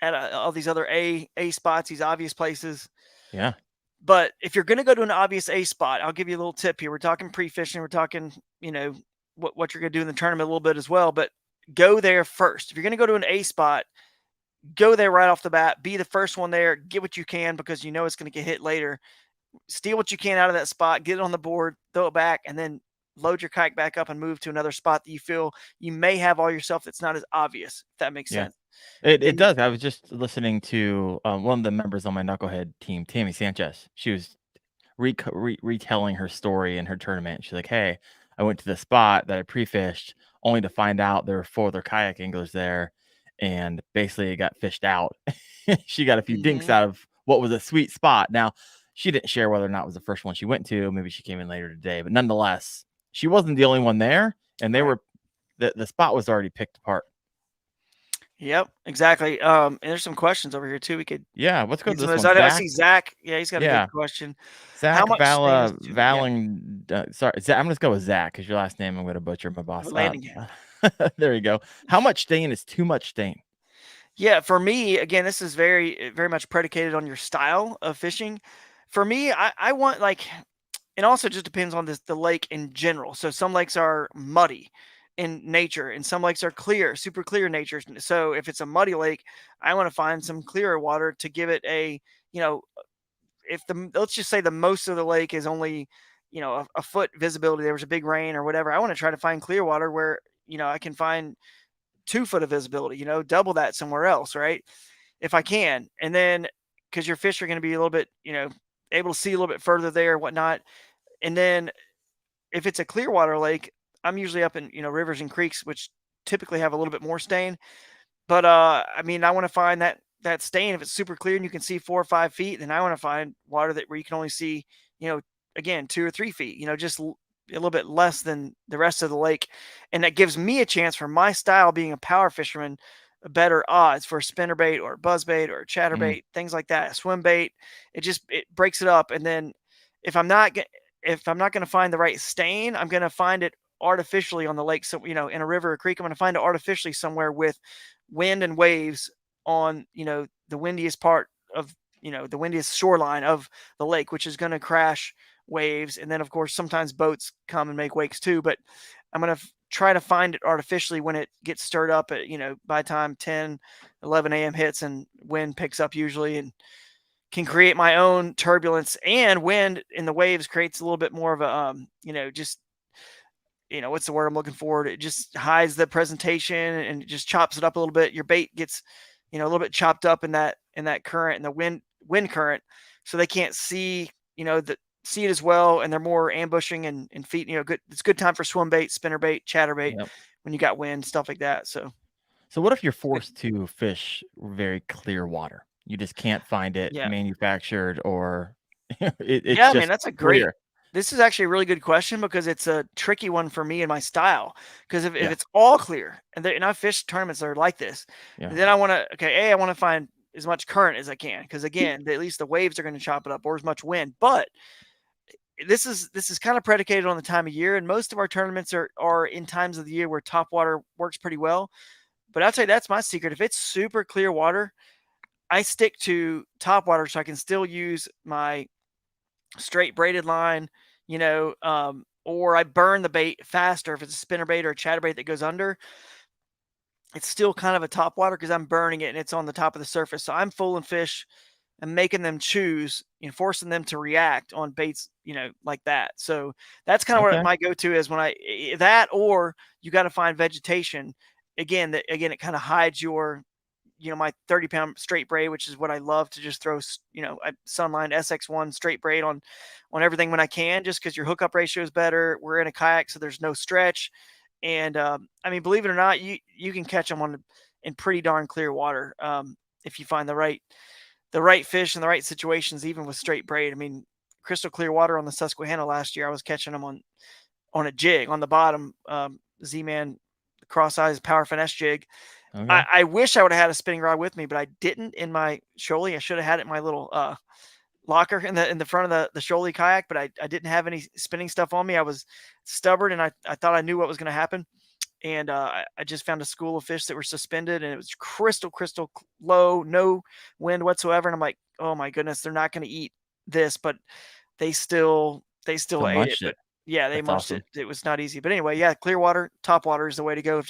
at all these other A spots, these obvious places. Yeah. But if you're going to go to an obvious A spot, I'll give you a little tip here. We're talking pre-fishing. We're talking, what you're going to do in the tournament a little bit as well, but go there first. If you're going to go to an A spot, go there right off the bat, be the first one there, get what you can, because it's going to get hit later. Steal what you can out of that spot, get it on the board, throw it back, and then load your kayak back up and move to another spot that you feel you may have all yourself that's not as obvious, if that makes sense. It does. I was just listening to one of the members on my knucklehead team, Tammy Sanchez. She was retelling her story in her tournament. She's like, hey, I went to the spot that I pre-fished only to find out there were 4 other kayak anglers there, and basically it got fished out. She got a few dinks out of what was a sweet spot. Now, she didn't share whether or not it was the first one she went to. Maybe she came in later today, but nonetheless, she wasn't the only one there, and they were the spot was already picked apart. Yep, exactly. And there's some questions over here too. We could let's go to this one. I see Zach. Yeah, he's got a good question. Zach Valing. Sorry, Zach, I'm just go with Zach because your last name I'm going to butcher my boss. There you go. How much stain is too much stain? Yeah, for me, again, this is very, very much predicated on your style of fishing. For me, I want it also just depends on the lake in general. So some lakes are muddy in nature, and some lakes are clear, super clear in nature. So if it's a muddy lake, I want to find some clearer water to give it a, let's just say the most of the lake is only, a foot visibility, there was a big rain or whatever. I want to try to find clear water where, I can find 2 foot of visibility, double that somewhere else, right? If I can. And then, because your fish are going to be a little bit, able to see a little bit further there, whatnot. And then if it's a clear water lake, I'm usually up in, rivers and creeks, which typically have a little bit more stain. But, I want to find that stain. If it's super clear and you can see 4 or 5 feet, then I want to find water where you can only see, again, 2 or 3 feet, just a little bit less than the rest of the lake. And that gives me a chance, for my style being a power fisherman, better odds for a spinnerbait or a buzzbait or a chatterbait, things like that, a swim bait. It breaks it up. And then if I'm not going to find the right stain, I'm going to find it artificially on the lake. So, in a river or creek, I'm going to find it artificially somewhere with wind and waves on, the windiest part of, the windiest shoreline of the lake, which is going to crash waves. And then of course, sometimes boats come and make wakes too, but I'm going to try to find it artificially when it gets stirred up at, by the time 10, 11 a.m. hits and wind picks up usually, and can create my own turbulence. And wind in the waves creates a little bit more of a, what's the word I'm looking for? It just hides the presentation and just chops it up a little bit. Your bait gets, a little bit chopped up in that current and the wind current. So they can't see, see it as well. And they're more ambushing and feet, good. It's a good time for swim bait, spinner bait, chatterbait when you got wind, stuff like that. So what if you're forced to fish very clear water? You just can't find it manufactured, or it's just that's a great. Clear. This is actually a really good question, because it's a tricky one for me and my style. Because if it's all clear, and I've fished tournaments that are like this, then I want to, I want to find as much current as I can. Because again, at least the waves are going to chop it up, or as much wind. But this is kind of predicated on the time of year. And most of our tournaments are in times of the year where top water works pretty well. But I'll tell you, that's my secret. If it's super clear water, I stick to top water so I can still use my straight braided line, or I burn the bait faster. If it's a spinner bait or a chatterbait that goes under, it's still kind of a top water because I'm burning it and it's on the top of the surface. So I'm fooling fish and making them choose and forcing them to react on baits, like that. So that's kind of what my go-to is when that, or you got to find vegetation again, it kind of hides your, my 30-pound straight braid, which is what I love to just throw, I Sunline SX1 straight braid on everything when I can, just because your hookup ratio is better. We're in a kayak, so there's no stretch. And I mean, believe it or not, you can catch them in pretty darn clear water if you find the right fish in the right situations, even with straight braid. I mean, crystal clear water on the Susquehanna last year, I was catching them on a jig on the bottom, Z-Man cross eyes power finesse jig. Okay. I wish I would have had a spinning rod with me, but I didn't in my Shoalie. I should have had it in my little locker in the front of the Shoalie kayak, but I didn't have any spinning stuff on me. I was stubborn, and I thought I knew what was going to happen. And I just found a school of fish that were suspended, and it was crystal low, no wind whatsoever. And I'm like, oh my goodness, they're not going to eat this, but they still ate it. But yeah, they munched it. It was not easy. But anyway, yeah, clear water, top water is the way to go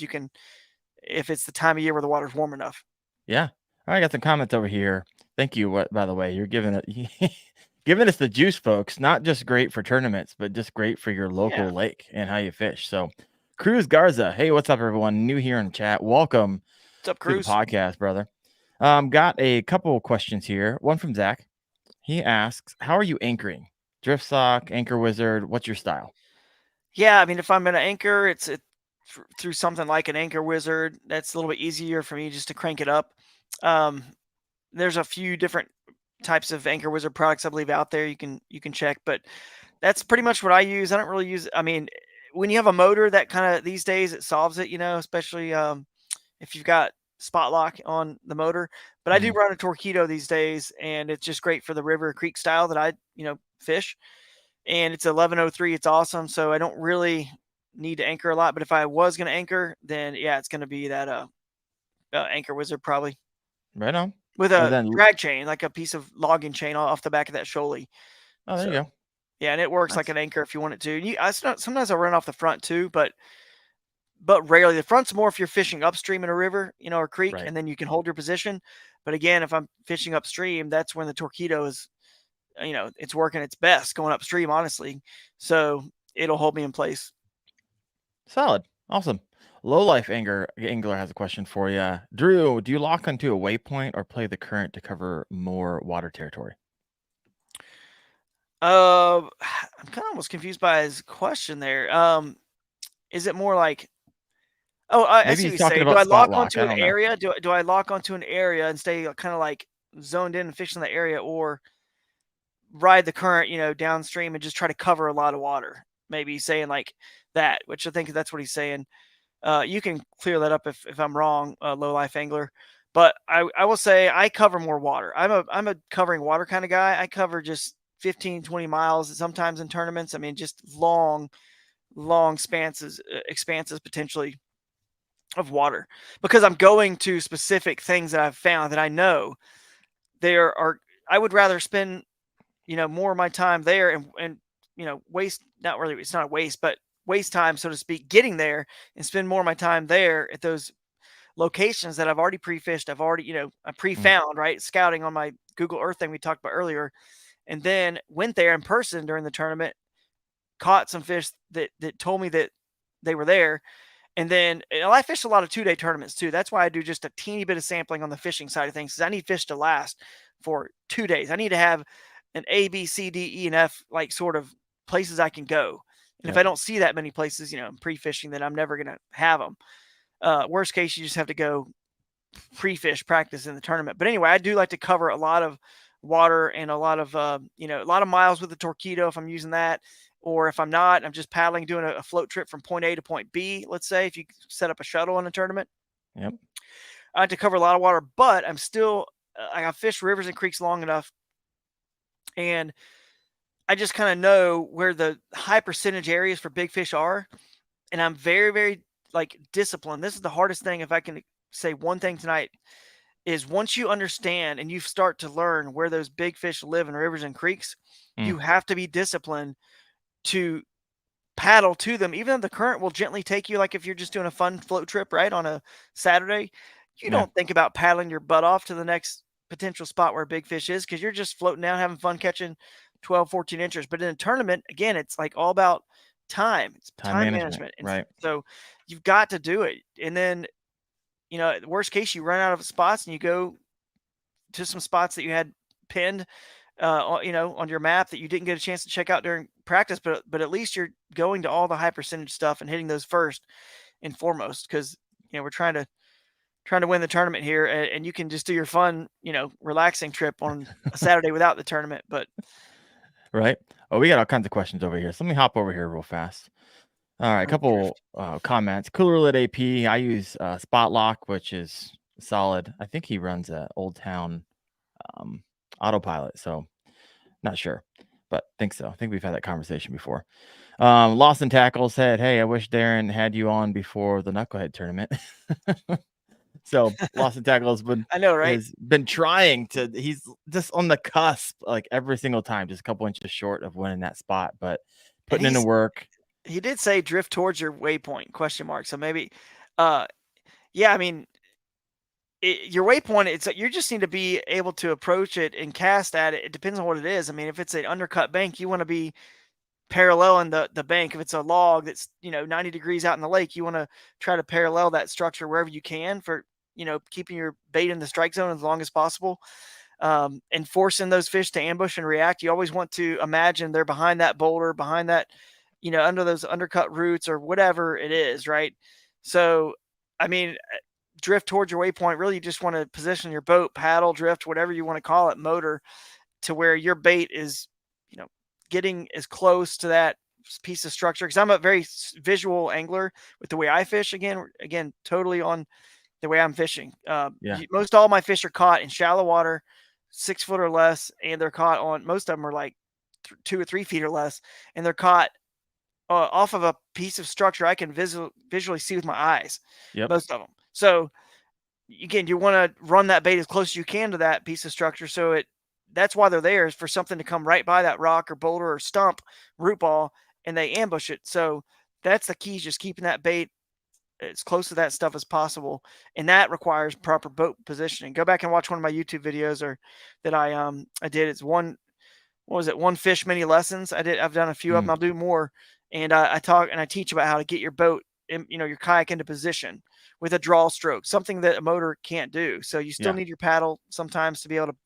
if it's the time of year where the water's warm enough. Yeah. I got some comments over here. Thank you. By the way, you're giving us the juice, folks. Not just great for tournaments, but just great for your local lake and how you fish. So Cruz Garza. Hey, what's up, everyone? New here in the chat. Welcome. What's up, Cruz? To the podcast, brother. Got a couple of questions here. One from Zach. He asks, how are you anchoring? Drift sock, anchor wizard. What's your style? Yeah, I mean, if I'm going to anchor, it's through something like an anchor wizard. That's a little bit easier for me just to crank it up. There's a few different types of anchor wizard products I believe out there you can check, but that's pretty much what I use. I don't really use, I mean, when you have a motor, that kind of these days it solves it, especially if you've got spot lock on the motor. But I do run a Torpedo these days, and it's just great for the river creek style that I fish. And it's 1103. It's awesome. So I don't really need to anchor a lot, but if I was going to anchor, then yeah, it's going to be that anchor wizard probably. Right on. With a drag chain, like a piece of logging chain off the back of that Shoalie. Oh, there you go. Yeah, and it works like an anchor if you want it to. Sometimes I'll run off the front too, but rarely. The front's more if you're fishing upstream in a river, or creek, and then you can hold your position. But again, if I'm fishing upstream, that's when the Torpedo is, it's working its best going upstream, honestly. So it'll hold me in place. Solid. Awesome. Low Life Angler has a question for you. Drew, do you lock onto a waypoint or play the current to cover more water territory? I'm kind of almost confused by his question there. Is it more like, I see what you say. Do I lock onto an area? Do I lock onto an area and stay kind of like zoned in and fishing the area, or ride the current, downstream and just try to cover a lot of water? Maybe he's saying like that, which I think that's what he's saying. You can clear that up if I'm wrong, Low Life Angler. But I will say I cover more water. I'm a covering water kind of guy. I cover just 15, 20 miles sometimes in tournaments. I mean, just long expanses potentially of water, because I'm going to specific things that I've found that I know there are. I would rather spend, more of my time there and waste, not really, it's not a waste, but waste time, so to speak, getting there and spend more of my time there at those locations that I've already pre-fished. I've already, I pre-found, right? Scouting on my Google Earth thing we talked about earlier. And then went there in person during the tournament, caught some fish that told me that they were there. And then I fish a lot of 2-day tournaments too. That's why I do just a teeny bit of sampling on the fishing side of things, because I need fish to last for 2 days. I need to have an A, B, C, D, E, and F, like sort of places I can go. And if I don't see that many places, pre-fishing, then I'm never going to have them. Worst case, you just have to go pre-fish practice in the tournament. But anyway, I do like to cover a lot of water and a lot of, a lot of miles with the Torpedo if I'm using that. Or if I'm not, I'm just paddling, doing a float trip from point A to point B. Let's say if you set up a shuttle in a tournament. Yep. I like to cover a lot of water, but I'm still, I've fished rivers and creeks long enough. And I just kind of know where the high percentage areas for big fish are. And I'm very, very disciplined. This is the hardest thing. If I can say one thing tonight, is once you understand and you start to learn where those big fish live in rivers and creeks, you have to be disciplined to paddle to them, even though the current will gently take you. Like if you're just doing a fun float trip, right, on a Saturday, you don't think about paddling your butt off to the next potential spot where a big fish is, because you're just floating down having fun catching 12, 14 inches. But in a tournament, again, it's like all about time. It's Time time management, management. And right? so you've got to do it. And then, worst case, you run out of spots and you go to some spots that you had pinned, on your map that you didn't get a chance to check out during practice, but at least you're going to all the high percentage stuff and hitting those first and foremost, because we're trying to win the tournament here, and you can just do your fun, relaxing trip on a Saturday without the tournament. But Right. Oh, we got all kinds of questions over here. So let me hop over here real fast. All right, a couple comments. Cooler Lit AP. I use Spot Lock, which is solid. I think he runs a Old Town autopilot, so not sure, but think so. I think we've had that conversation before. Lost and Tackle said, "Hey, I wish Daren had you on before the Knucklehead tournament." So Lost and Tackle I know, right? has been trying to. He's just on the cusp, like every single time, just a couple inches short of winning that spot, but putting in the work. He did say drift towards your waypoint ? So maybe, yeah. I mean, your waypoint, it's you just need to be able to approach it and cast at it. It depends on what it is. I mean, if it's an undercut bank, you want to be paralleling the bank. If it's a log that's 90 degrees out in the lake, you want to try to parallel that structure wherever you can for keeping your bait in the strike zone as long as possible, and forcing those fish to ambush and react. You always want to imagine they're behind that boulder, behind that under those undercut roots or whatever it is, right? So I mean, drift towards your waypoint, really you just want to position your boat, paddle, drift, whatever you want to call it, motor, to where your bait is getting as close to that piece of structure. Because I'm a very visual angler with the way I fish. Again, totally on the way I'm fishing. Most all my fish are caught in shallow water, 6 foot or less, and they're caught on, most of them are like 2 or 3 feet or less, and they're caught off of a piece of structure I can visually see with my eyes. Yep. Most of them. So again, you want to run that bait as close as you can to that piece of structure, so that's why they're there, is for something to come right by that rock or boulder or stump, root ball, and they ambush it. So that's the key, is just keeping that bait as close to that stuff as possible. And that requires proper boat positioning. Go back and watch one of my YouTube videos that I did. It's one fish, many lessons. I've done a few of them. I'll do more. And I talk and I teach about how to get your boat, your kayak into position with a draw stroke, something that a motor can't do. So you still need your paddle sometimes to be able to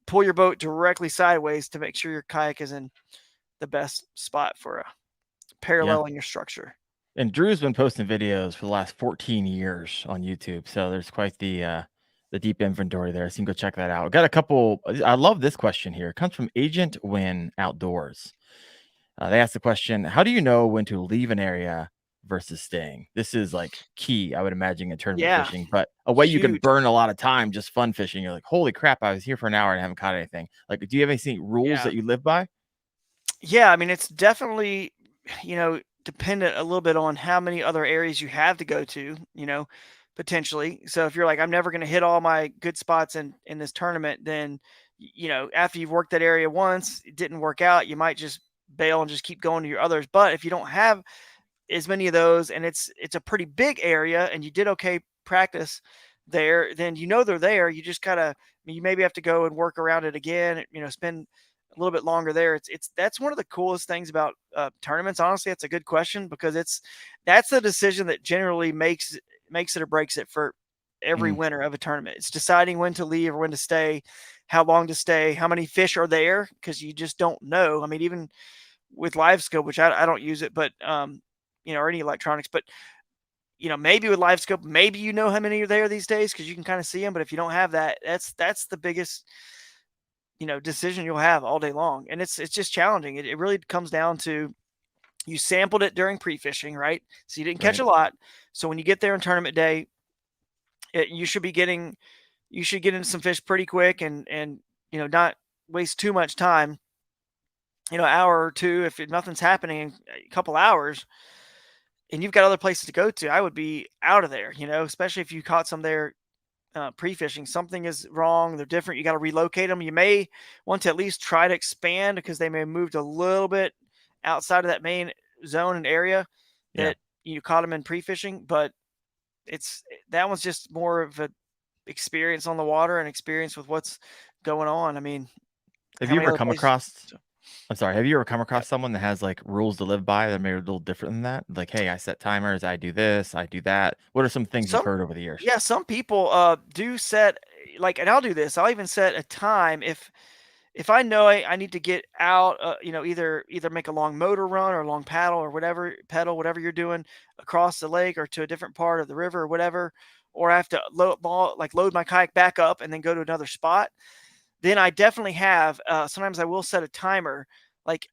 pull your boat directly sideways to make sure your kayak is in the best spot for paralleling your structure. And Drew's been posting videos for the last 14 years on YouTube, so there's quite the deep inventory there. So you can go check that out. Got a couple. I love this question here. It comes from Agent Win Outdoors. They asked the question, how do you know when to leave an area versus staying? This is like key, I would imagine, in tournament fishing, but a way you can burn a lot of time just fun fishing. You're like, holy crap, I was here for an hour and haven't caught anything. Like, do you have any rules that you live by? Yeah, I mean, it's definitely, dependent a little bit on how many other areas you have to go to, potentially. So if you're like, I'm never going to hit all my good spots in this tournament, then, after you've worked that area once, it didn't work out, you might just bail and just keep going to your others. But if you don't have as many of those, and it's a pretty big area, and you did okay practice there, then they're there. You just gotta, you maybe have to go and work around it again, spend a little bit longer there. That's one of the coolest things about tournaments. Honestly, that's a good question, because that's the decision that generally makes it or breaks it for every winner of a tournament. It's deciding when to leave or when to stay, how long to stay, how many fish are there, because you just don't know. I mean, even with live scope, which I don't use it, but or any electronics, but maybe with live scope, maybe how many are there these days, because you can kind of see them. But if you don't have that, that's the biggest decision you'll have all day long. And it's just challenging. It really comes down to, you sampled it during pre-fishing, right? So you didn't catch a lot. So when you get there on tournament day, you should get into some fish pretty quick, and not waste too much time. An hour or two, if nothing's happening in a couple hours and you've got other places to go to, I would be out of there, especially if you caught some there pre-fishing. Something is wrong. They're different. You got to relocate them. You may want to at least try to expand, because they may have moved a little bit outside of that main zone and area that you caught them in pre-fishing. But that one's just more of a experience on the water and experience with what's going on. I mean, Have how you many ever other come places? across? I'm sorry. Have you ever come Yeah. across someone that has like rules to live by that may be a little different than that? Like, hey, I set timers. I do this. I do that. What are some things you've Some heard over the years? Yeah, some people do set like, and I'll do this. I'll even set a time if I know I need to get out, either make a long motor run or a long paddle or whatever pedal, whatever you're doing across the lake or to a different part of the river or whatever, or I have to load my kayak back up and then go to another spot. Then I definitely have. Sometimes I will set a timer. Like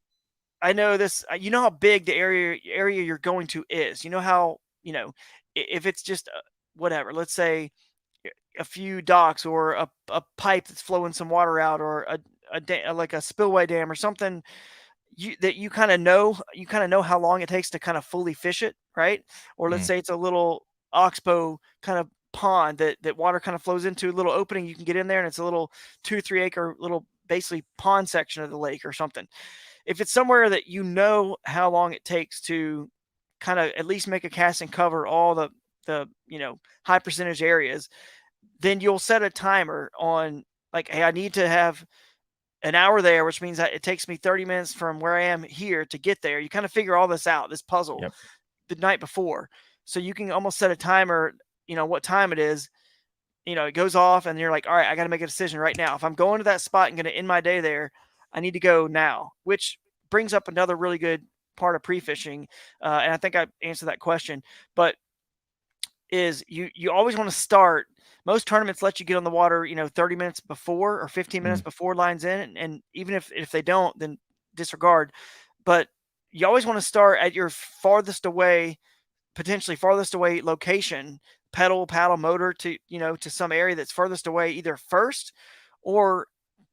I know this. You know how big the area you're going to is. You know how if it's just whatever. Let's say a few docks or a pipe that's flowing some water out or like a spillway dam or something you kind of know how long it takes to kind of fully fish it, right? Or let's Mm, say it's a little oxbow kind of pond that water kind of flows into, a little opening you can get in there, and it's a little 2-3 acre little basically pond section of the lake or something. If it's somewhere that you know how long it takes to kind of at least make a cast and cover all the high percentage areas, then you'll set a timer on, like, hey, I need to have an hour there, which means that it takes me 30 minutes from where I am here to get there. You kind of figure all this out, this puzzle, yep. the night before. So you can almost set a timer, what time it is. It goes off and you're like, all right, I got to make a decision right now. If I'm going to that spot and going to end my day there, I need to go now, which brings up another really good part of pre-fishing. And I think I answered that question, but is you always want to start. Most tournaments let you get on the water 30 minutes before or 15 minutes Mm, before lines in, and even if they don't, then disregard. But you always want to start at your potentially farthest away location, paddle motor to some area that's furthest away, either first or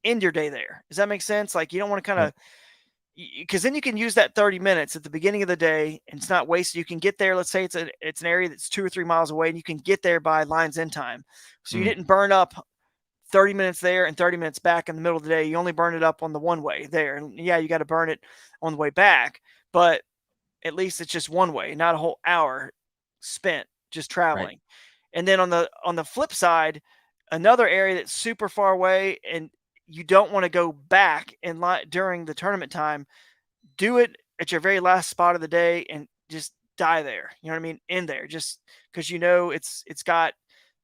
end your day there. Does that make sense? Like, you don't want to kind yep. of, because then you can use that 30 minutes at the beginning of the day and it's not wasted. You can get there. Let's say it's an area that's 2 or 3 miles away, and you can get there by lines in time. So you Mm, didn't burn up 30 minutes there and 30 minutes back in the middle of the day. You only burned it up on the one way there. And yeah, you got to burn it on the way back, but at least it's just one way, not a whole hour spent just right. traveling. And then on the flip side, another area that's super far away and you don't want to go back during the tournament time, do it at your very last spot of the day and just die there. You know what I mean? In there, just because it's got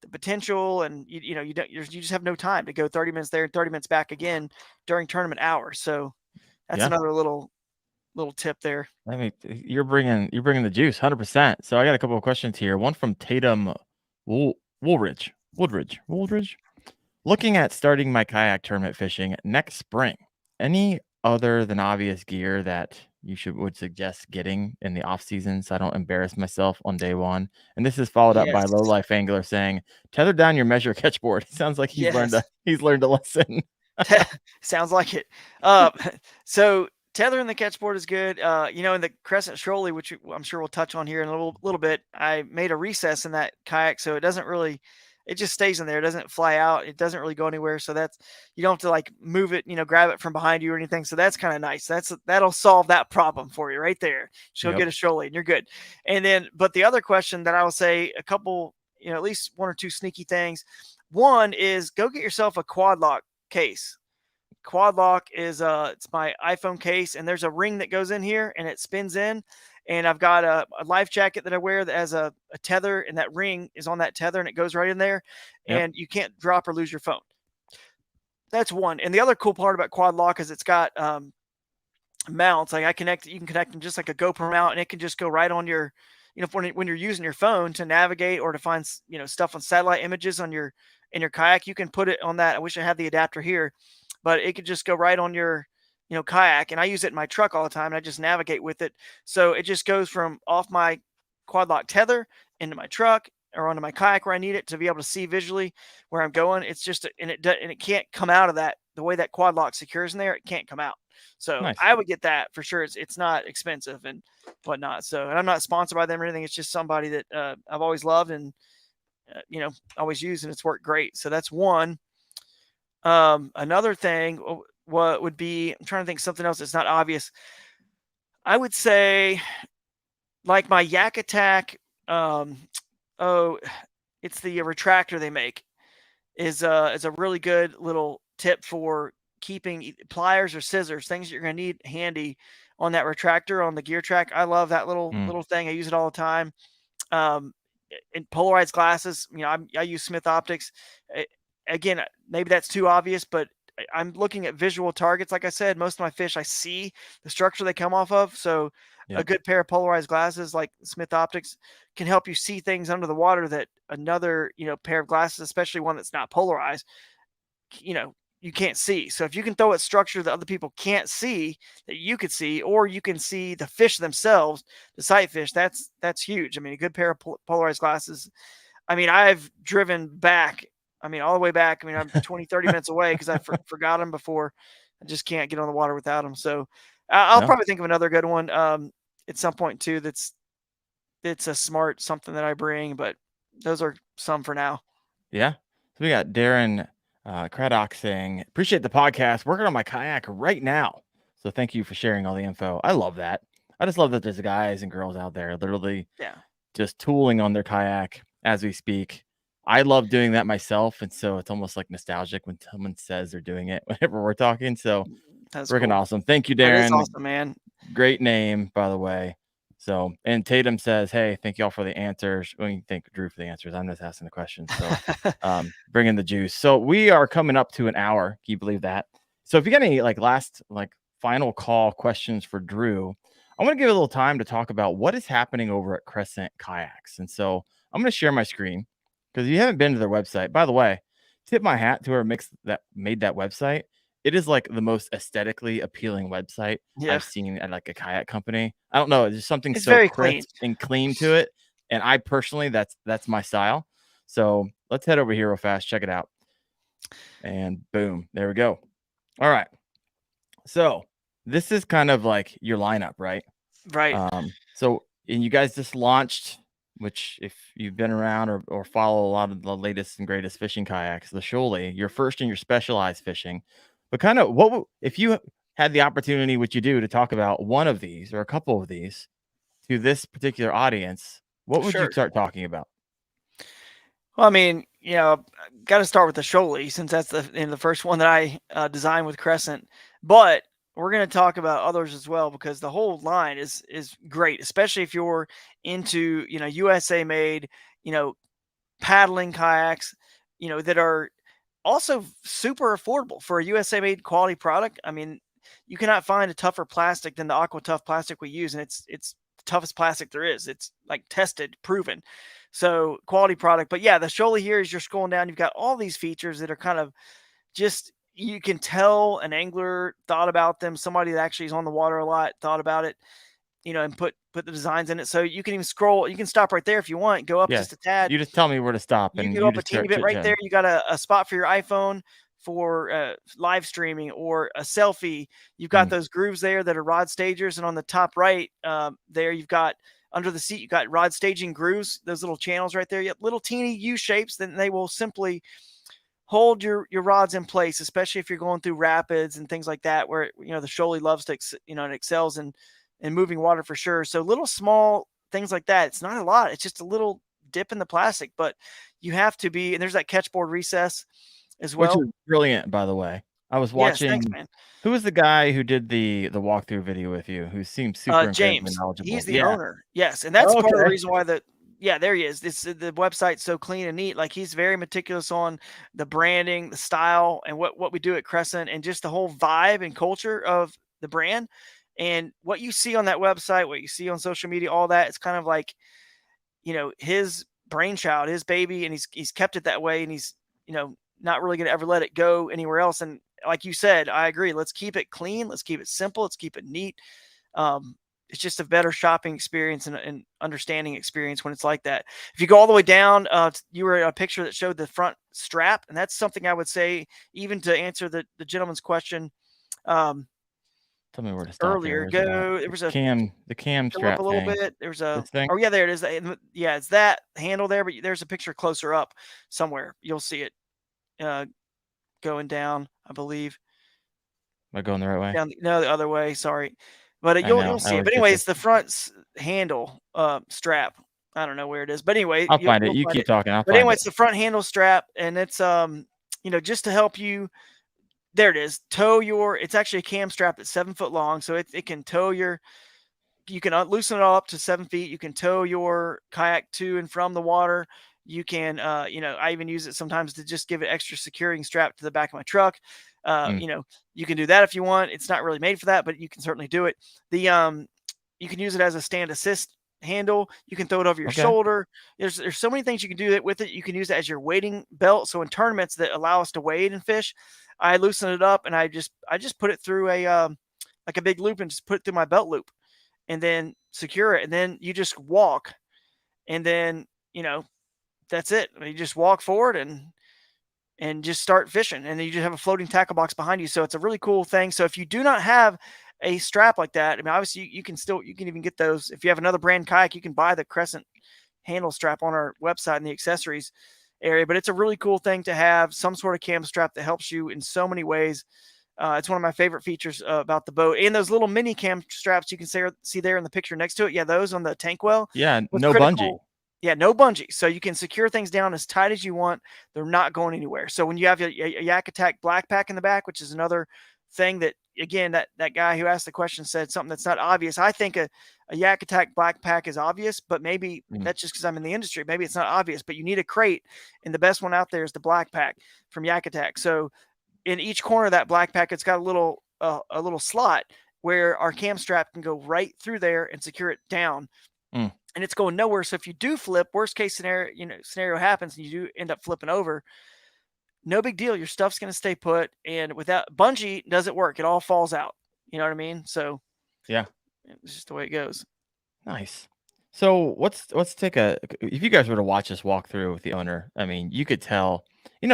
the potential, and you just have no time to go 30 minutes there and 30 minutes back again during tournament hours. So that's Yeah. another little tip there. I mean, you're bringing the juice, 100%. So I got a couple of questions here. One from Tatum Woolridge. Looking at starting my kayak tournament fishing next spring, any other than obvious gear that you would suggest getting in the off season so I don't embarrass myself on day one? And this is followed up by Yes. Low Life Angler saying, "Tether down your measure catch board." Sounds like Yes. he's learned a lesson. Sounds like it. Uh, so tethering the catch board is good. In the Crescent Trolley, which I'm sure we'll touch on here in a little bit, I made a recess in that kayak, so it just stays in there. It doesn't fly out. It doesn't really go anywhere. So you don't have to like move it, grab it from behind you or anything. So that's kind of nice. That'll solve that problem for you right there. Just go Yep. get a trolley and you're good. And then, but the other question that I will say, a couple, at least one or two sneaky things. One is go get yourself a quad lock case. Quad lock is it's my iPhone case, and there's a ring that goes in here and it spins in, and I've got a life jacket that I wear that has a tether, and that ring is on that tether and it goes right in there, Yep. and you can't drop or lose your phone. That's one. And the other cool part about quad lock is it's got mounts. Like you can connect them just like a GoPro mount, and it can just go right on your, when you're using your phone to navigate or to find stuff on satellite images in your kayak, you can put it on that. I wish I had the adapter here, but it could just go right on your kayak. And I use it in my truck all the time, and I just navigate with it. So it just goes from off my quad lock tether into my truck or onto my kayak where I need it to be able to see visually where I'm going. It's just and it can't come out of that. The way that quad lock secures in there, it can't come out. So Nice. I would get that for sure. It's not expensive and whatnot. So, and I'm not sponsored by them or anything. It's just somebody that I've always loved and always used, and it's worked great. So that's one. Another thing, what would be? I'm trying to think something else that's not obvious. I would say, like my Yak Attack. Oh, it's the retractor they make. is a really good little tip for keeping pliers or scissors, things you're going to need handy on that retractor on the gear track. I love that little thing. I use it all the time. In polarized glasses, I use Smith Optics. Again, maybe that's too obvious, but I'm looking at visual targets. Like I said, most of my fish, I see the structure they come off of. So a good pair of polarized glasses like Smith Optics can help you see things under the water that another, pair of glasses, especially one that's not polarized, you can't see. So if you can throw at structure that other people can't see that you could see, or you can see the fish themselves, the sight fish, that's huge. I mean, a good pair of polarized glasses. I mean, I've driven back. I mean, all the way back. I mean, I'm 20, 30 minutes away because I forgot them before. I just can't get on the water without them. So I'll probably think of another good one at some point too. It's a smart something that I bring, but those are some for now. Yeah. So we got Daren Craddock saying, appreciate the podcast. Working on my kayak right now. So thank you for sharing all the info. I love that. I just love that there's guys and girls out there literally just tooling on their kayak as we speak. I love doing that myself. And so it's almost like nostalgic when someone says they're doing it whenever we're talking. So that's freaking awesome. Thank you, Daren. That's awesome, man. Great name, by the way. So, and Tatum says, hey, thank you all for the answers. Well, you thank Drew for the answers. I'm just asking the questions. So bring in the juice. So we are coming up to an hour. Can you believe that? So if you got any last final call questions for Drew, I want to give a little time to talk about what is happening over at Crescent Kayaks. And so I'm going to share my screen because if you haven't been to their website, by the way, tip my hat to whoever made that website. It is the most aesthetically appealing website I've seen at a kayak company. I don't know. There's something so very crisp and clean to it. And I personally, that's my style. So let's head over here real fast. Check it out. And boom, there we go. All right. So this is kind of your lineup, right? Right. So, and you guys just launched, which if you've been around or follow a lot of the latest and greatest fishing kayaks, the Shoaly, you're first in your specialized fishing. But kind of if you had the opportunity, would you do to talk about one of these or a couple of these to this particular audience? What would you start talking about? Well, I mean, got to start with the Shoaly since that's the first one that I designed with Crescent. But we're going to talk about others as well because the whole line is great, especially if you're into USA made paddling kayaks that are also super affordable for a USA made quality product. I mean, you cannot find a tougher plastic than the Aqua Tough plastic we use, and it's the toughest plastic there is. It's tested, proven. So quality product. But yeah, the Shoaly here is you're scrolling down. You've got all these features that are kind of just, you can tell an angler thought about them. Somebody that actually is on the water a lot thought about it, and put the designs in it. So you can even scroll. You can stop right there if you want. Go up just a tad. You just tell me where to stop. You can go up a teeny bit right there. You got a spot for your iPhone for live streaming or a selfie. You've got those grooves there that are rod stagers. And on the top right there, you've got under the seat, you've got rod staging grooves, those little channels right there. You have little teeny U shapes. Then they will simply hold your rods in place, especially if you're going through rapids and things like that, where, the Shoaly loves to, and excels in moving water for sure. So little small things like that. It's not a lot. It's just a little dip in the plastic, but you have to be, and there's that catchboard recess as well. Which is brilliant, by the way. I was watching. Yes, thanks, man. Who was the guy who did the walkthrough video with you? Who seems super James. knowledgeable. He's the owner. Yes, and that's part of the reason why there he is. The website's so clean and neat. He's very meticulous on the branding, the style, and what we do at Crescent, and just the whole vibe and culture of the brand. And what you see on that website, what you see on social media, all that, it's kind of his brainchild, his baby, and he's kept it that way, and he's not really going to ever let it go anywhere else. And like you said, I agree. Let's keep it clean. Let's keep it simple. Let's keep it neat. It's just a better shopping experience and understanding experience when it's like that. If you go all the way down, you were a picture that showed the front strap, and that's something I would say, even to answer the gentleman's question. Tell me where to stop. Earlier, there was the cam strap up a little thing. bit. There's a yeah, there it is. Yeah, it's that handle there, but there's a picture closer up somewhere. You'll see it going down, I believe. Am I going the right way? No, the other way. Sorry, but you'll see it. But anyways, the front handle strap. I don't know where it is, but anyway, I'll find it. you'll You find keep it. talking. I'll But find anyway, it. it's the front handle strap, and it's just to help you. There it is. Tow your. It's actually a cam strap that's 7 foot long, so it can tow your. You can loosen it all up to 7 feet. You can tow your kayak to and from the water. You can, I even use it sometimes to just give it extra securing strap to the back of my truck. Mm. You can do that if you want. It's not really made for that, but you can certainly do it. You can use it as a stand assist handle. You can throw it over your Okay. shoulder. There's so many things you can do it with it. You can use it as your wading belt. So in tournaments that allow us to wade and fish, I loosen it up and I just put it through like a big loop and just put it through my belt loop and then secure it. And then you just walk and then, that's it. You just walk forward and just start fishing. And then you just have a floating tackle box behind you. So it's a really cool thing. So if you do not have a strap like that, I mean, obviously you can even get those. If you have another brand kayak, you can buy the Crescent handle strap on our website in the accessories area, but it's a really cool thing to have some sort of cam strap that helps you in so many ways. It's one of my favorite features about the boat. And those little mini cam straps you can see there in the picture next to it. Yeah, those on the tank well. Yeah, What's no critical, bungee. Yeah, no bungee. So you can secure things down as tight as you want. They're not going anywhere. So when you have a Yak Attack black pack in the back, which is another thing that, again, that guy who asked the question said something that's not obvious. I think a Yak Attack black pack is obvious, but maybe that's just because I'm in the industry. Maybe it's not obvious, but you need a crate. And the best one out there is the black pack from Yak Attack. So in each corner of that black pack, it's got a little slot where our cam strap can go right through there and secure it down. And it's going nowhere. So if you do flip, worst case scenario happens and you do end up flipping over, no big deal. Your stuff's going to stay put. And without bungee doesn't work. It all falls out. You know what I mean? So yeah, it's just the way it goes. Nice. So let's take if you guys were to watch us walk through with the owner, I mean, you could tell,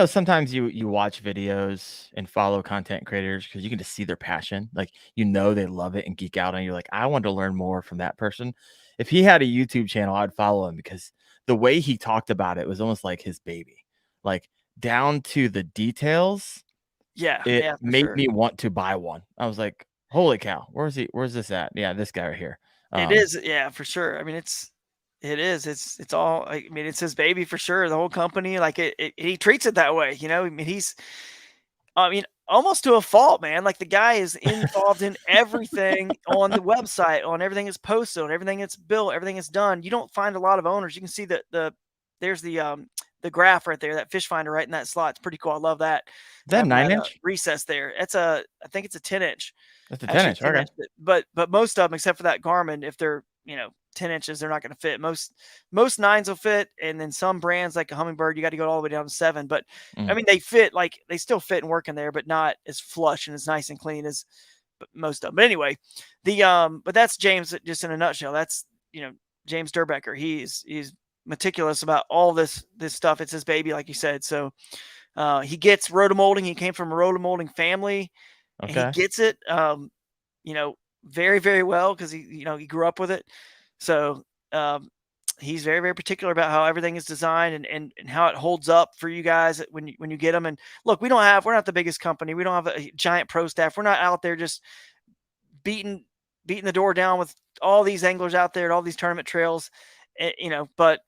sometimes you watch videos and follow content creators because you can just see their passion. Like, they love it and geek out and you're like, I want to learn more from that person. If he had a YouTube channel, I'd follow him because the way he talked about it was almost like his baby, like down to the details. Yeah. It Yeah, made me want to buy one. I was like, holy cow, where's this at? Yeah, this guy right here. It is. Yeah, for sure. I mean, it is. It's all, I mean, it's his baby for sure. The whole company, like he treats it that way. I mean, almost to a fault, man. Like the guy is involved in everything on the website, on everything that's posted, on everything that's built, everything that's done. You don't find a lot of owners. You can see there's the graph right there, that fish finder right in that slot. It's pretty cool. I love that. Is that 9-inch? Recess there. I think it's a 10-inch. That's a 10-inch. Okay. But most of them, except for that Garmin, if they're 10 inches, they're not going to fit. Most 9s will fit, and then some brands like a Humminbird, you got to go all the way down to 7. But I mean, they fit, like they still fit and work in there, but not as flush and as nice and clean as most of them. But anyway, but that's James just in a nutshell. That's James Durbecker. He's meticulous about all this stuff. It's his baby, like you said. So he gets rotomolding. He came from a rotomolding family. Okay. And he gets it, very, very well because he grew up with it. So he's very, very particular about how everything is designed and how it holds up for you guys when you get them. And look, we're not the biggest company. We don't have a giant pro staff. We're not out there just beating the door down with all these anglers out there at all these tournament trails, but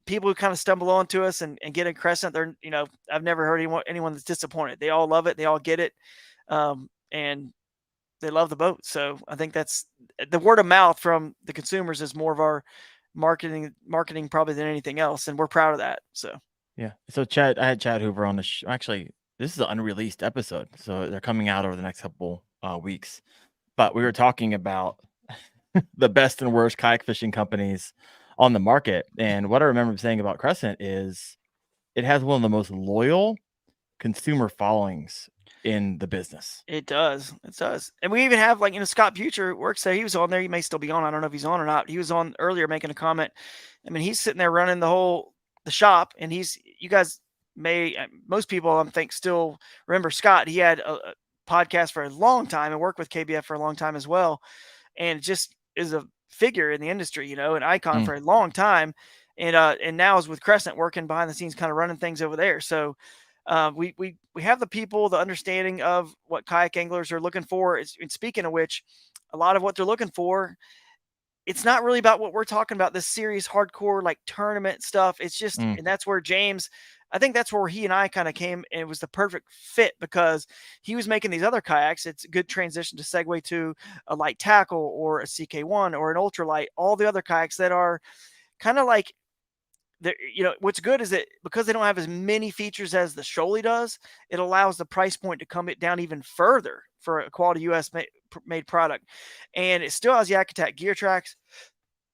people who kind of stumble onto us and get a Crescent, they're, I've never heard anyone that's disappointed. They all love it. They all get it. And they love the boat. So I think that's the word of mouth from the consumers is more of our marketing probably than anything else. And we're proud of that. So, yeah. So I had Chad Hoover on the show. Actually, this is an unreleased episode. So they're coming out over the next couple weeks, but we were talking about the best and worst kayak fishing companies on the market. And what I remember saying about Crescent is it has one of the most loyal consumer followings in the business. It does. And we even have Scott Butcher works there. He was on there. He may still be on. I don't know if he's on or not. He was on earlier making a comment. I mean, he's sitting there running the shop, and you guys most people I think still remember Scott. He had a podcast for a long time and worked with KBF for a long time as well. And just is a figure in the industry, an icon for a long time. And now is with Crescent working behind the scenes, kind of running things over there. So we have the people, the understanding of what kayak anglers are looking for. And speaking of which, a lot of what they're looking for it's not really about what we're talking about, this serious hardcore like tournament stuff. It's just, and that's where James, I think that's where he and I kind of came, and it was the perfect fit because he was making these other kayaks. It's a good transition to segue to a light tackle or a CK1 or an ultralight, all the other kayaks that are kind of like, what's good is that because they don't have as many features as the Shoaly does, it allows the price point to come down even further for a quality US made product. And it still has Yak Attack gear tracks.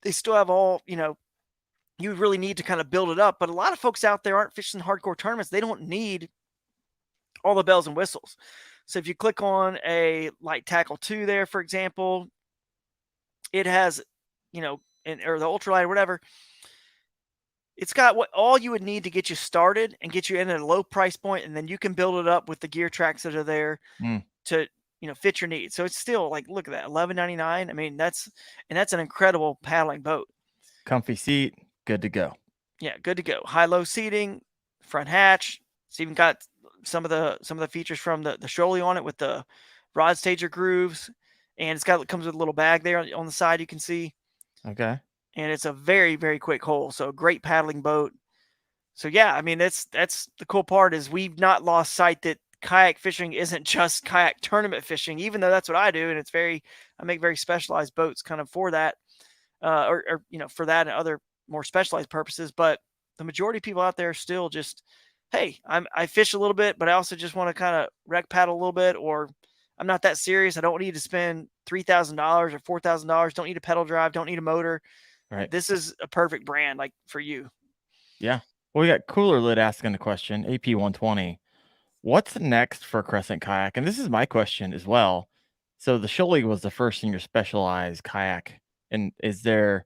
They still have all, you really need to kind of build it up. But a lot of folks out there aren't fishing hardcore tournaments. They don't need all the bells and whistles. So if you click on a light tackle 2 there, for example, it has, or the ultralight or whatever, it's got what all you would need to get you started and get you in at a low price point, and then you can build it up with the gear tracks that are there to fit your needs. So it's still like, look at that, $11.99. I mean, that's an incredible paddling boat. Comfy seat, good to go. Yeah, good to go. High-low seating, front hatch. It's even got some of the features from the Shoaly on it with the rod stager grooves, and it comes with a little bag there on the side you can see. Okay. And it's a very, very quick hole. So a great paddling boat. So yeah, I mean, that's the cool part is we've not lost sight that kayak fishing isn't just kayak tournament fishing, even though that's what I do. And I make very specialized boats kind of for that, or for that and other more specialized purposes. But the majority of people out there still just, hey, I fish a little bit, but I also just want to kind of wreck paddle a little bit, or I'm not that serious. I don't need to spend $3,000 or $4,000. Don't need a pedal drive. Don't need a motor. Right. This is a perfect brand like for you. Yeah. Well, we got Cooler Lid asking the question, AP120. What's next for Crescent Kayak? And this is my question as well. So the Shoaly was the first in your specialized kayak. And is there,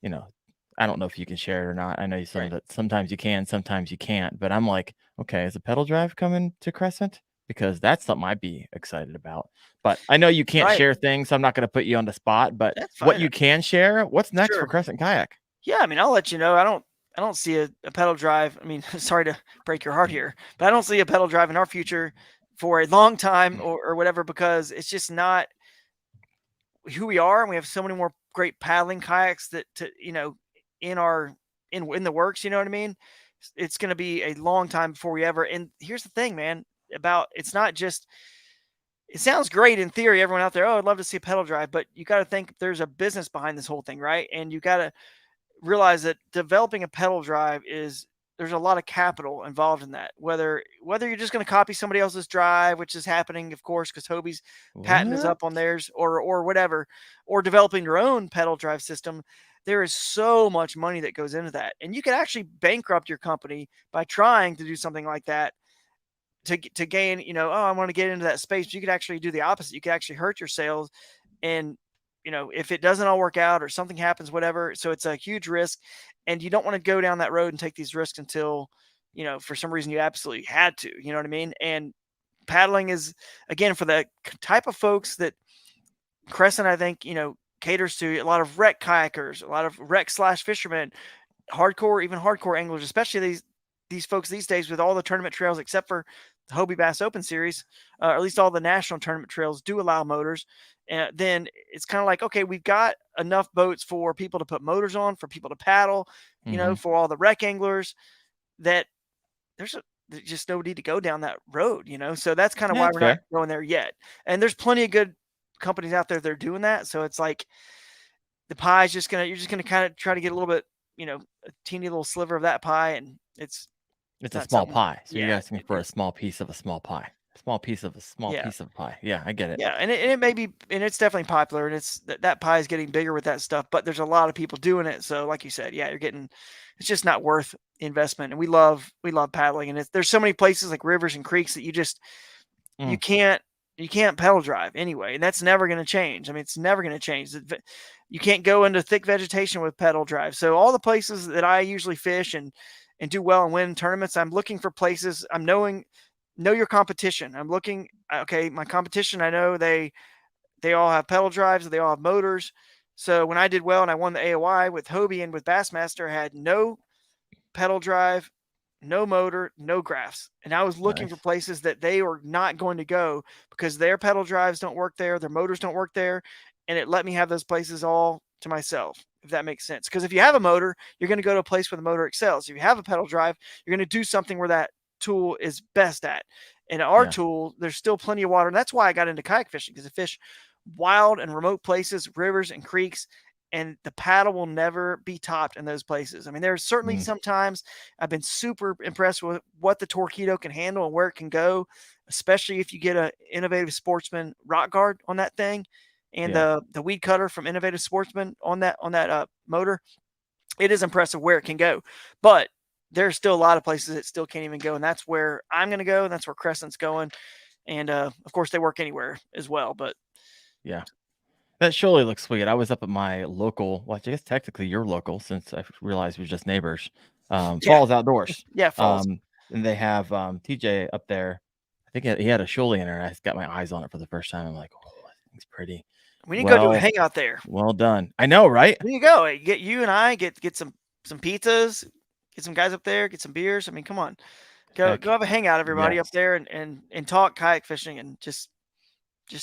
I don't know if you can share it or not. I know you said that sometimes you can, sometimes you can't. But I'm like, okay, is a pedal drive coming to Crescent? Because that's something I'd be excited about. But I know you can't share things, so I'm not going to put you on the spot. But what you can share, what's next for Crescent Kayak? Yeah, I mean, I'll let you know. I don't see a pedal drive. I mean, sorry to break your heart here, but I don't see a pedal drive in our future for a long time or whatever, because it's just not who we are. And we have so many more great paddling kayaks that in the works, you know what I mean? It's going to be a long time before we ever. And here's the thing, man, it's not just, it sounds great in theory. Everyone out there, oh, I'd love to see a pedal drive, but you got to think there's a business behind this whole thing, right? And you got to realize that developing a pedal drive there's a lot of capital involved in that. Whether you're just going to copy somebody else's drive, which is happening, of course, because Hobie's patent is up on theirs, or whatever, or developing your own pedal drive system. There is so much money that goes into that, and you could actually bankrupt your company by trying to do something like that to gain, I want to get into that space. But you could actually do the opposite. You could actually hurt your sales, and if it doesn't all work out or something happens, whatever. So it's a huge risk, and you don't want to go down that road and take these risks until, for some reason you absolutely had to, you know what I mean? And paddling is, again, for the type of folks that Crescent, I think, caters to a lot of rec kayakers, a lot of rec / fishermen, even hardcore anglers, especially these folks these days with all the tournament trails, except for the Hobie Bass Open Series, or at least all the national tournament trails do allow motors. And then it's kind of like, okay, we've got enough boats for people to put motors on, for people to paddle, for all the rec anglers, that there's just no need to go down that road, So that's kind of why we're not going there yet. And there's plenty of good companies out there that are doing that. So it's like the pie is you're just gonna kind of try to get a little bit, a teeny little sliver of that pie, and it's a small pie. So you're asking for a small piece of a small pie. Small piece of a small piece of pie. Yeah, I get it. Yeah, and it may be, and it's definitely popular, and it's that pie is getting bigger with that stuff. But there's a lot of people doing it, so like you said, it's just not worth investment. And we love paddling, and there's so many places like rivers and creeks that you just you can't pedal drive anyway, and that's never going to change. I mean, it's never going to change. You can't go into thick vegetation with pedal drive. So all the places that I usually fish and do well and win tournaments, I'm looking for places. I'm know your competition. I'm looking, okay, my competition, I know they all have pedal drives, they all have motors. So when I did well and I won the AOI with Hobie and with Bassmaster, I had no pedal drive, no motor, no graphs. And I was looking for places that they were not going to go because their pedal drives don't work there, their motors don't work there. And it let me have those places all to myself, if that makes sense. Because if you have a motor, you're going to go to a place where the motor excels. If you have a pedal drive, you're going to do something where that tool is best at. And our tool, there's still plenty of water. And that's why I got into kayak fishing, because I fish wild and remote places, rivers and creeks, and the paddle will never be topped in those places. I mean, there's certainly sometimes I've been super impressed with what the Torpedo can handle and where it can go, especially if you get a Innovative Sportsman rock guard on that thing, and the weed cutter from Innovative Sportsman on that motor. It is impressive where it can go, but there's still a lot of places it still can't even go, and that's where I'm going to go, and that's where Crescent's going, and of course they work anywhere as well. But yeah. That surely looks sweet. I was up at my local, well, I guess technically your local, since I realized we're just neighbors. Falls Outdoors. Yeah, Falls. And they have TJ up there. I think he had a shoalie in there. I got my eyes on it for the first time. I'm like, oh, that thing's pretty. We need to go do a hangout there. Well done. I know, right? There you go. Get you and I get some pizzas, get some guys up there, get some beers. I mean, come on, go have a hangout, everybody up there, and talk kayak fishing and just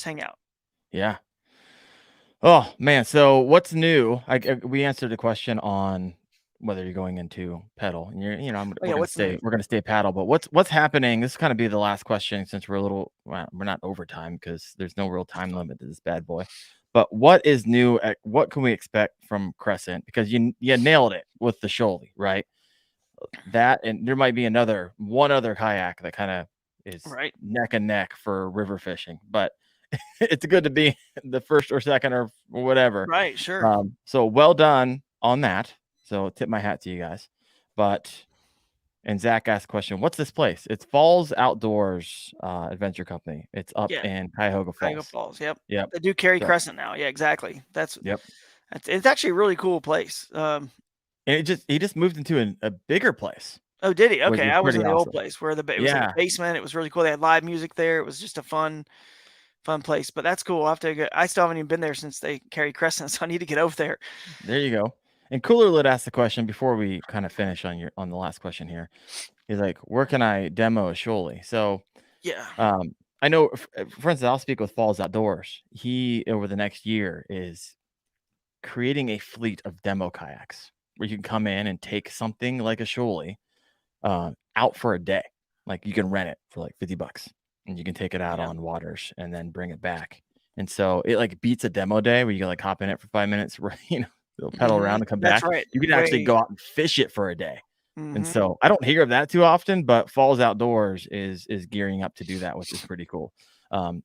hang out. Yeah. Oh man, so what's new? We answered the question on whether you're going into pedal, and we're gonna stay paddle. But what's happening? This is kind of be the last question, since we're we're not overtime because there's no real time limit to this bad boy. But what is new? What can we expect from Crescent? Because you nailed it with the shoalie, right? That, and there might be one other kayak that kind of is neck and neck for river fishing, but it's good to be the first or second or whatever. Right, sure. So well done on that. So tip my hat to you guys. And Zach asked a question, what's this place? It's Falls Outdoors Adventure Company. It's up in Cuyahoga Falls. Cuyahoga Falls, yep. They do carry Crescent now. Yeah, exactly. It's actually a really cool place. And he just moved into a bigger place. Oh, did he? Okay, I was in the old place where it was in the basement. It was really cool. They had live music there. It was just a fun place, but that's cool. I still haven't even been there since they carry Crescent, so I need to get over there. There you go. And Cooler Lid asked the question before we kind of finish on the last question here. He's like, where can I demo a shoalie? So I know, for instance, I'll speak with Falls Outdoors. He, over the next year, is creating a fleet of demo kayaks where you can come in and take something like a shoalie out for a day. Like you can rent it for like $50. And you can take it out on waters and then bring it back. And so it like beats a demo day where you can like hop in it for 5 minutes, pedal around and come back. Right. You can actually go out and fish it for a day. And so I don't hear of that too often, but Falls Outdoors is gearing up to do that, which is pretty cool.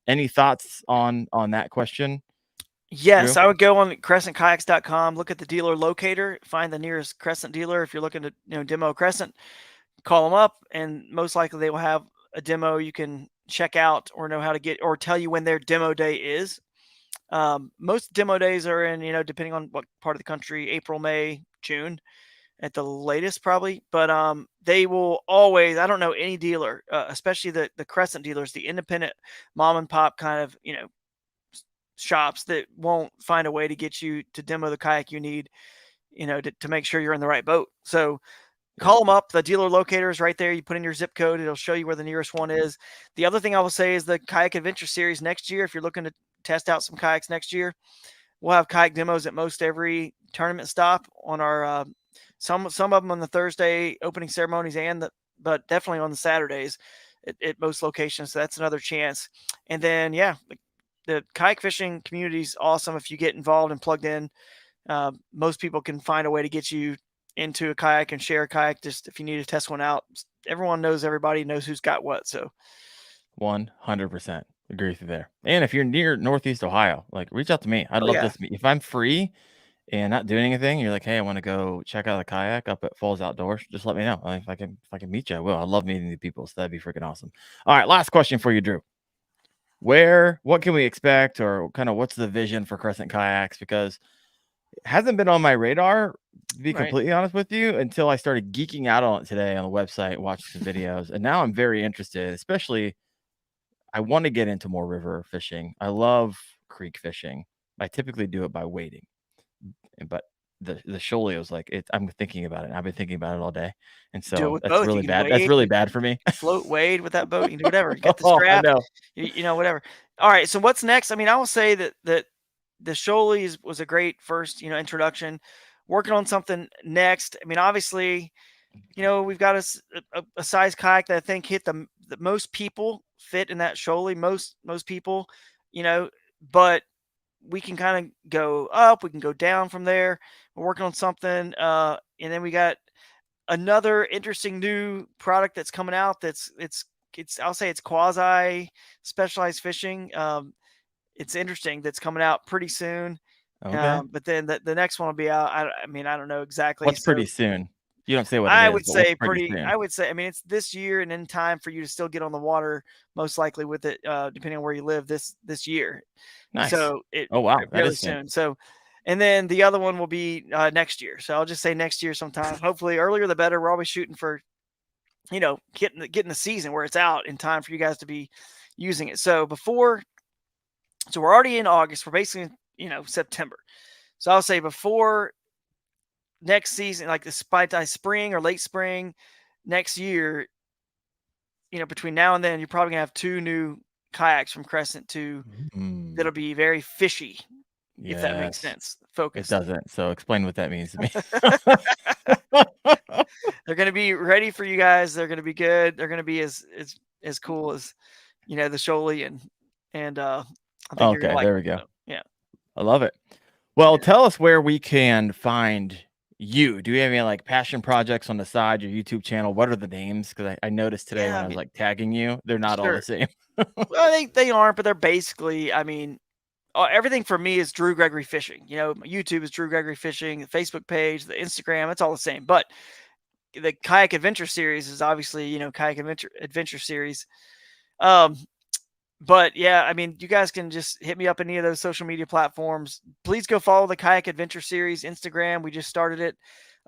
Any thoughts on that question? Yes, I would go on crescentkayaks.com, look at the dealer locator, find the nearest Crescent dealer. If you're looking to demo Crescent, call them up, and most likely they will have a demo you can check out or know how to get, or tell you when their demo day is. Most demo days are in, depending on what part of the country, April, May, June at the latest probably. But they will always, I don't know any dealer, especially the Crescent dealers, the independent mom and pop kind of, shops that won't find a way to get you to demo the kayak you need, to make sure you're in the right boat. So call them up. The dealer locator is right there. You put in your zip code. It'll show you where the nearest one is. The other thing I will say is the Kayak Adventure Series next year. If you're looking to test out some kayaks next year, we'll have kayak demos at most every tournament stop on our some of them on the Thursday opening ceremonies, but definitely on the Saturdays at most locations. So that's another chance. And then the kayak fishing community is awesome. If you get involved and plugged in, most people can find a way to get you into a kayak and share a kayak. Just if you need to test one out, everyone knows everybody knows who's got what. So 100% agree with you there. And if you're near Northeast Ohio, like reach out to me. I'd love to meet. If I'm free and not doing anything, you're like, hey, I want to go check out a kayak up at Falls Outdoors, just let me know. If I can meet you, I will. I love meeting new people, so that'd be freaking awesome. All right, last question for you, Drew. What can we expect, or kind of what's the vision for Crescent Kayaks? Because it hasn't been on my radar, to be completely honest with you, until I started geeking out on it today on the website, watching some videos. And now I'm very interested, especially I want to get into more river fishing. I love creek fishing. I typically do it by wading, but the shoalie was like, I'm thinking about it. I've been thinking about it all day. And so that's both. Really bad. That's really bad for me. Float, wade with that boat. You can do whatever. You got the strap, whatever. All right. So what's next? I mean, I will say that the Shoals was a great first, introduction. Working on something next. I mean, obviously, we've got a size kayak that I think hit the most people fit in that Shoals. Most people, but we can kind of go up, we can go down from there. We're working on something, and then we got another interesting new product that's coming out. It's I'll say it's quasi specialized fishing. It's interesting. That's coming out pretty soon. Okay. But then the next one will be out. I mean, I don't know exactly. What's So pretty soon? You don't say what it I is, would but what's say pretty soon? I would say, I mean, it's this year and in time for you to still get on the water, most likely with it, depending on where you live this year. Nice. So it Oh wow, that fairly is soon. So, and then the other one will be next year. So I'll just say next year sometime. Hopefully earlier the better. We're always shooting for, getting the season where it's out in time for you guys to be using it. So so we're already in August. We're basically, September. So I'll say before next season, like the spring or late spring next year, between now and then, you're probably gonna have 2 new kayaks from Crescent that'll be very fishy, if that makes sense. It Focused. doesn't. So explain what that means to me. They're gonna be ready for you guys. They're gonna be good. They're gonna be as cool as, the Shoals, and I think you're gonna like there we it. go. So, yeah. I love it. Well, tell us where we can find you. Do you have any like passion projects on the side, your YouTube channel? What are the names? Because I noticed today when I was like tagging you, they're not all the same. Well, they aren't, but they're basically, I mean, everything for me is Drew Gregory Fishing. YouTube is Drew Gregory Fishing, the Facebook page, the Instagram, it's all the same. But the Kayak Adventure series is obviously, Kayak Adventure series. But yeah, I mean, you guys can just hit me up any of those social media platforms. Please go follow the Kayak Adventure series Instagram. We just started it.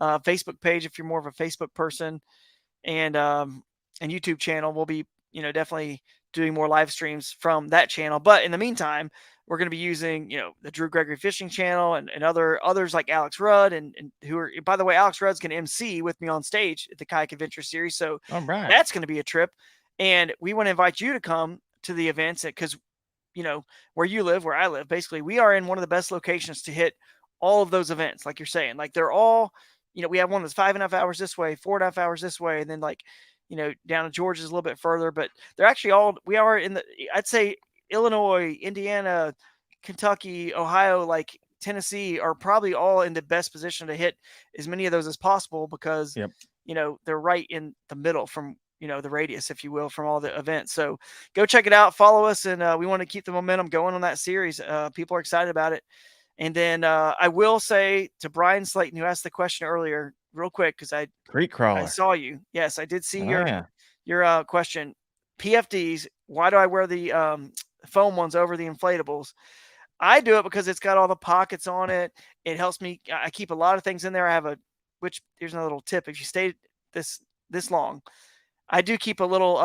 Facebook page if you're more of a Facebook person, and YouTube channel. We'll be, definitely doing more live streams from that channel. But in the meantime, we're going to be using, the Drew Gregory Fishing channel and others like Alex Rudd and who are, by the way, Alex Rudd's going to MC with me on stage at the Kayak Adventure series. So that's going to be a trip. And we want to invite you to come to the events because, where you live, where I live, basically we are in one of the best locations to hit all of those events. Like you're saying, like they're all, we have one that's 5.5 hours this way, 4.5 hours this way. And then like, down to Georgia's a little bit further, but they're actually we are in I'd say Illinois, Indiana, Kentucky, Ohio, like Tennessee are probably all in the best position to hit as many of those as possible because, they're right in the middle from, the radius, if you will, from all the events. So go check it out, follow us. And we want to keep the momentum going on that series. People are excited about it. And then I will say to Brian Slayton, who asked the question earlier, real quick, because I saw you. Yes, I did see your question. PFDs. Why do I wear the foam ones over the inflatables? I do it because it's got all the pockets on it. It helps me. I keep a lot of things in there. I have here's another little tip. If you stay this long, I do keep a little,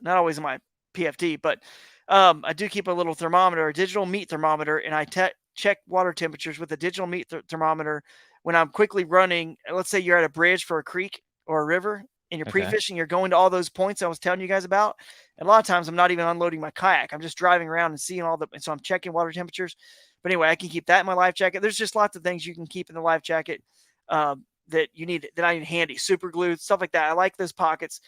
not always in my PFD, but I do keep a little thermometer, a digital meat thermometer, and I check water temperatures with a digital meat thermometer when I'm quickly running. Let's say you're at a bridge for a creek or a river and you're pre-fishing, you're going to all those points I was telling you guys about. And a lot of times I'm not even unloading my kayak. I'm just driving around and seeing and so I'm checking water temperatures. But anyway, I can keep that in my life jacket. There's just lots of things you can keep in the life jacket that I need handy, super glue, stuff like that. I like those pockets.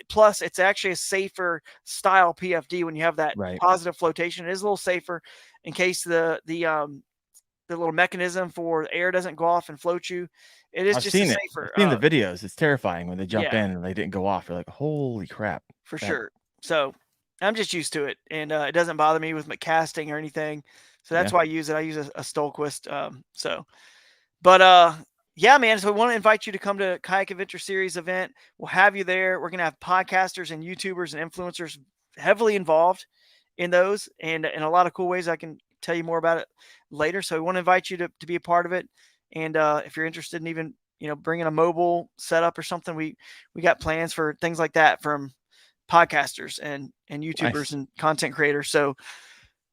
Plus, it's actually a safer style PFD when you have that positive flotation. It is a little safer in case the little mechanism for the air doesn't go off and float you. It is safer. I've seen the videos. It's terrifying when they jump in and they didn't go off. You're like, holy crap. For sure. So I'm just used to it, and it doesn't bother me with my casting or anything. So that's why I use it. I use a Stolquist. Yeah, man. So we want to invite you to come to Kayak Adventure Series event. We'll have you there. We're going to have podcasters and YouTubers and influencers heavily involved in those and in a lot of cool ways. I can tell you more about it later. So we want to invite you to be a part of it. And if you're interested in even, bringing a mobile setup or something, we got plans for things like that from podcasters and YouTubers and content creators. So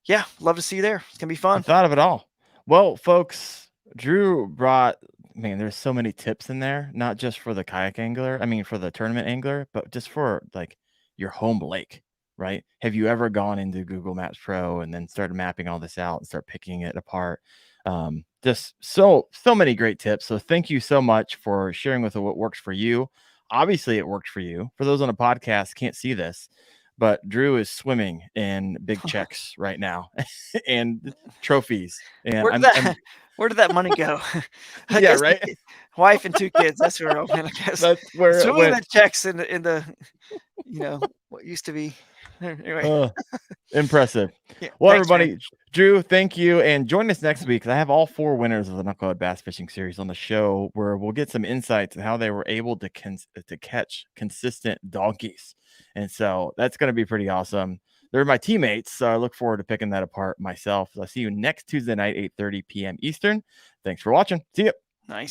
yeah, love to see you there. It's going to be fun. I thought of it all. Well, folks, Drew brought, there's so many tips in there, not just for the kayak angler. I mean, for the tournament angler, but just for like your home lake. right? Have you ever gone into Google Maps Pro and then started mapping all this out and start picking it apart? Just so many great tips. So thank you so much for sharing with us what works for you. Obviously, it worked for you. For those on a podcast, can't see this, but Drew is swimming in big checks right now and trophies. And where did that money go? I yeah, guess right. Wife and 2 kids. That's where it went, I guess. That's where it Swimming went. the checks in the what used to be. Anyway. Impressive. Yeah, Well, thanks, everybody, man. Drew, thank you. And join us next week because I have all 4 winners of the Knucklehead Bass Fishing Series on the show, where we'll get some insights on how they were able to catch consistent donkeys. And so that's going to be pretty awesome. They're my teammates, so I look forward to picking that apart myself. I'll see you next Tuesday night, 8:30 p.m. Eastern. Thanks for watching. See you. Nice.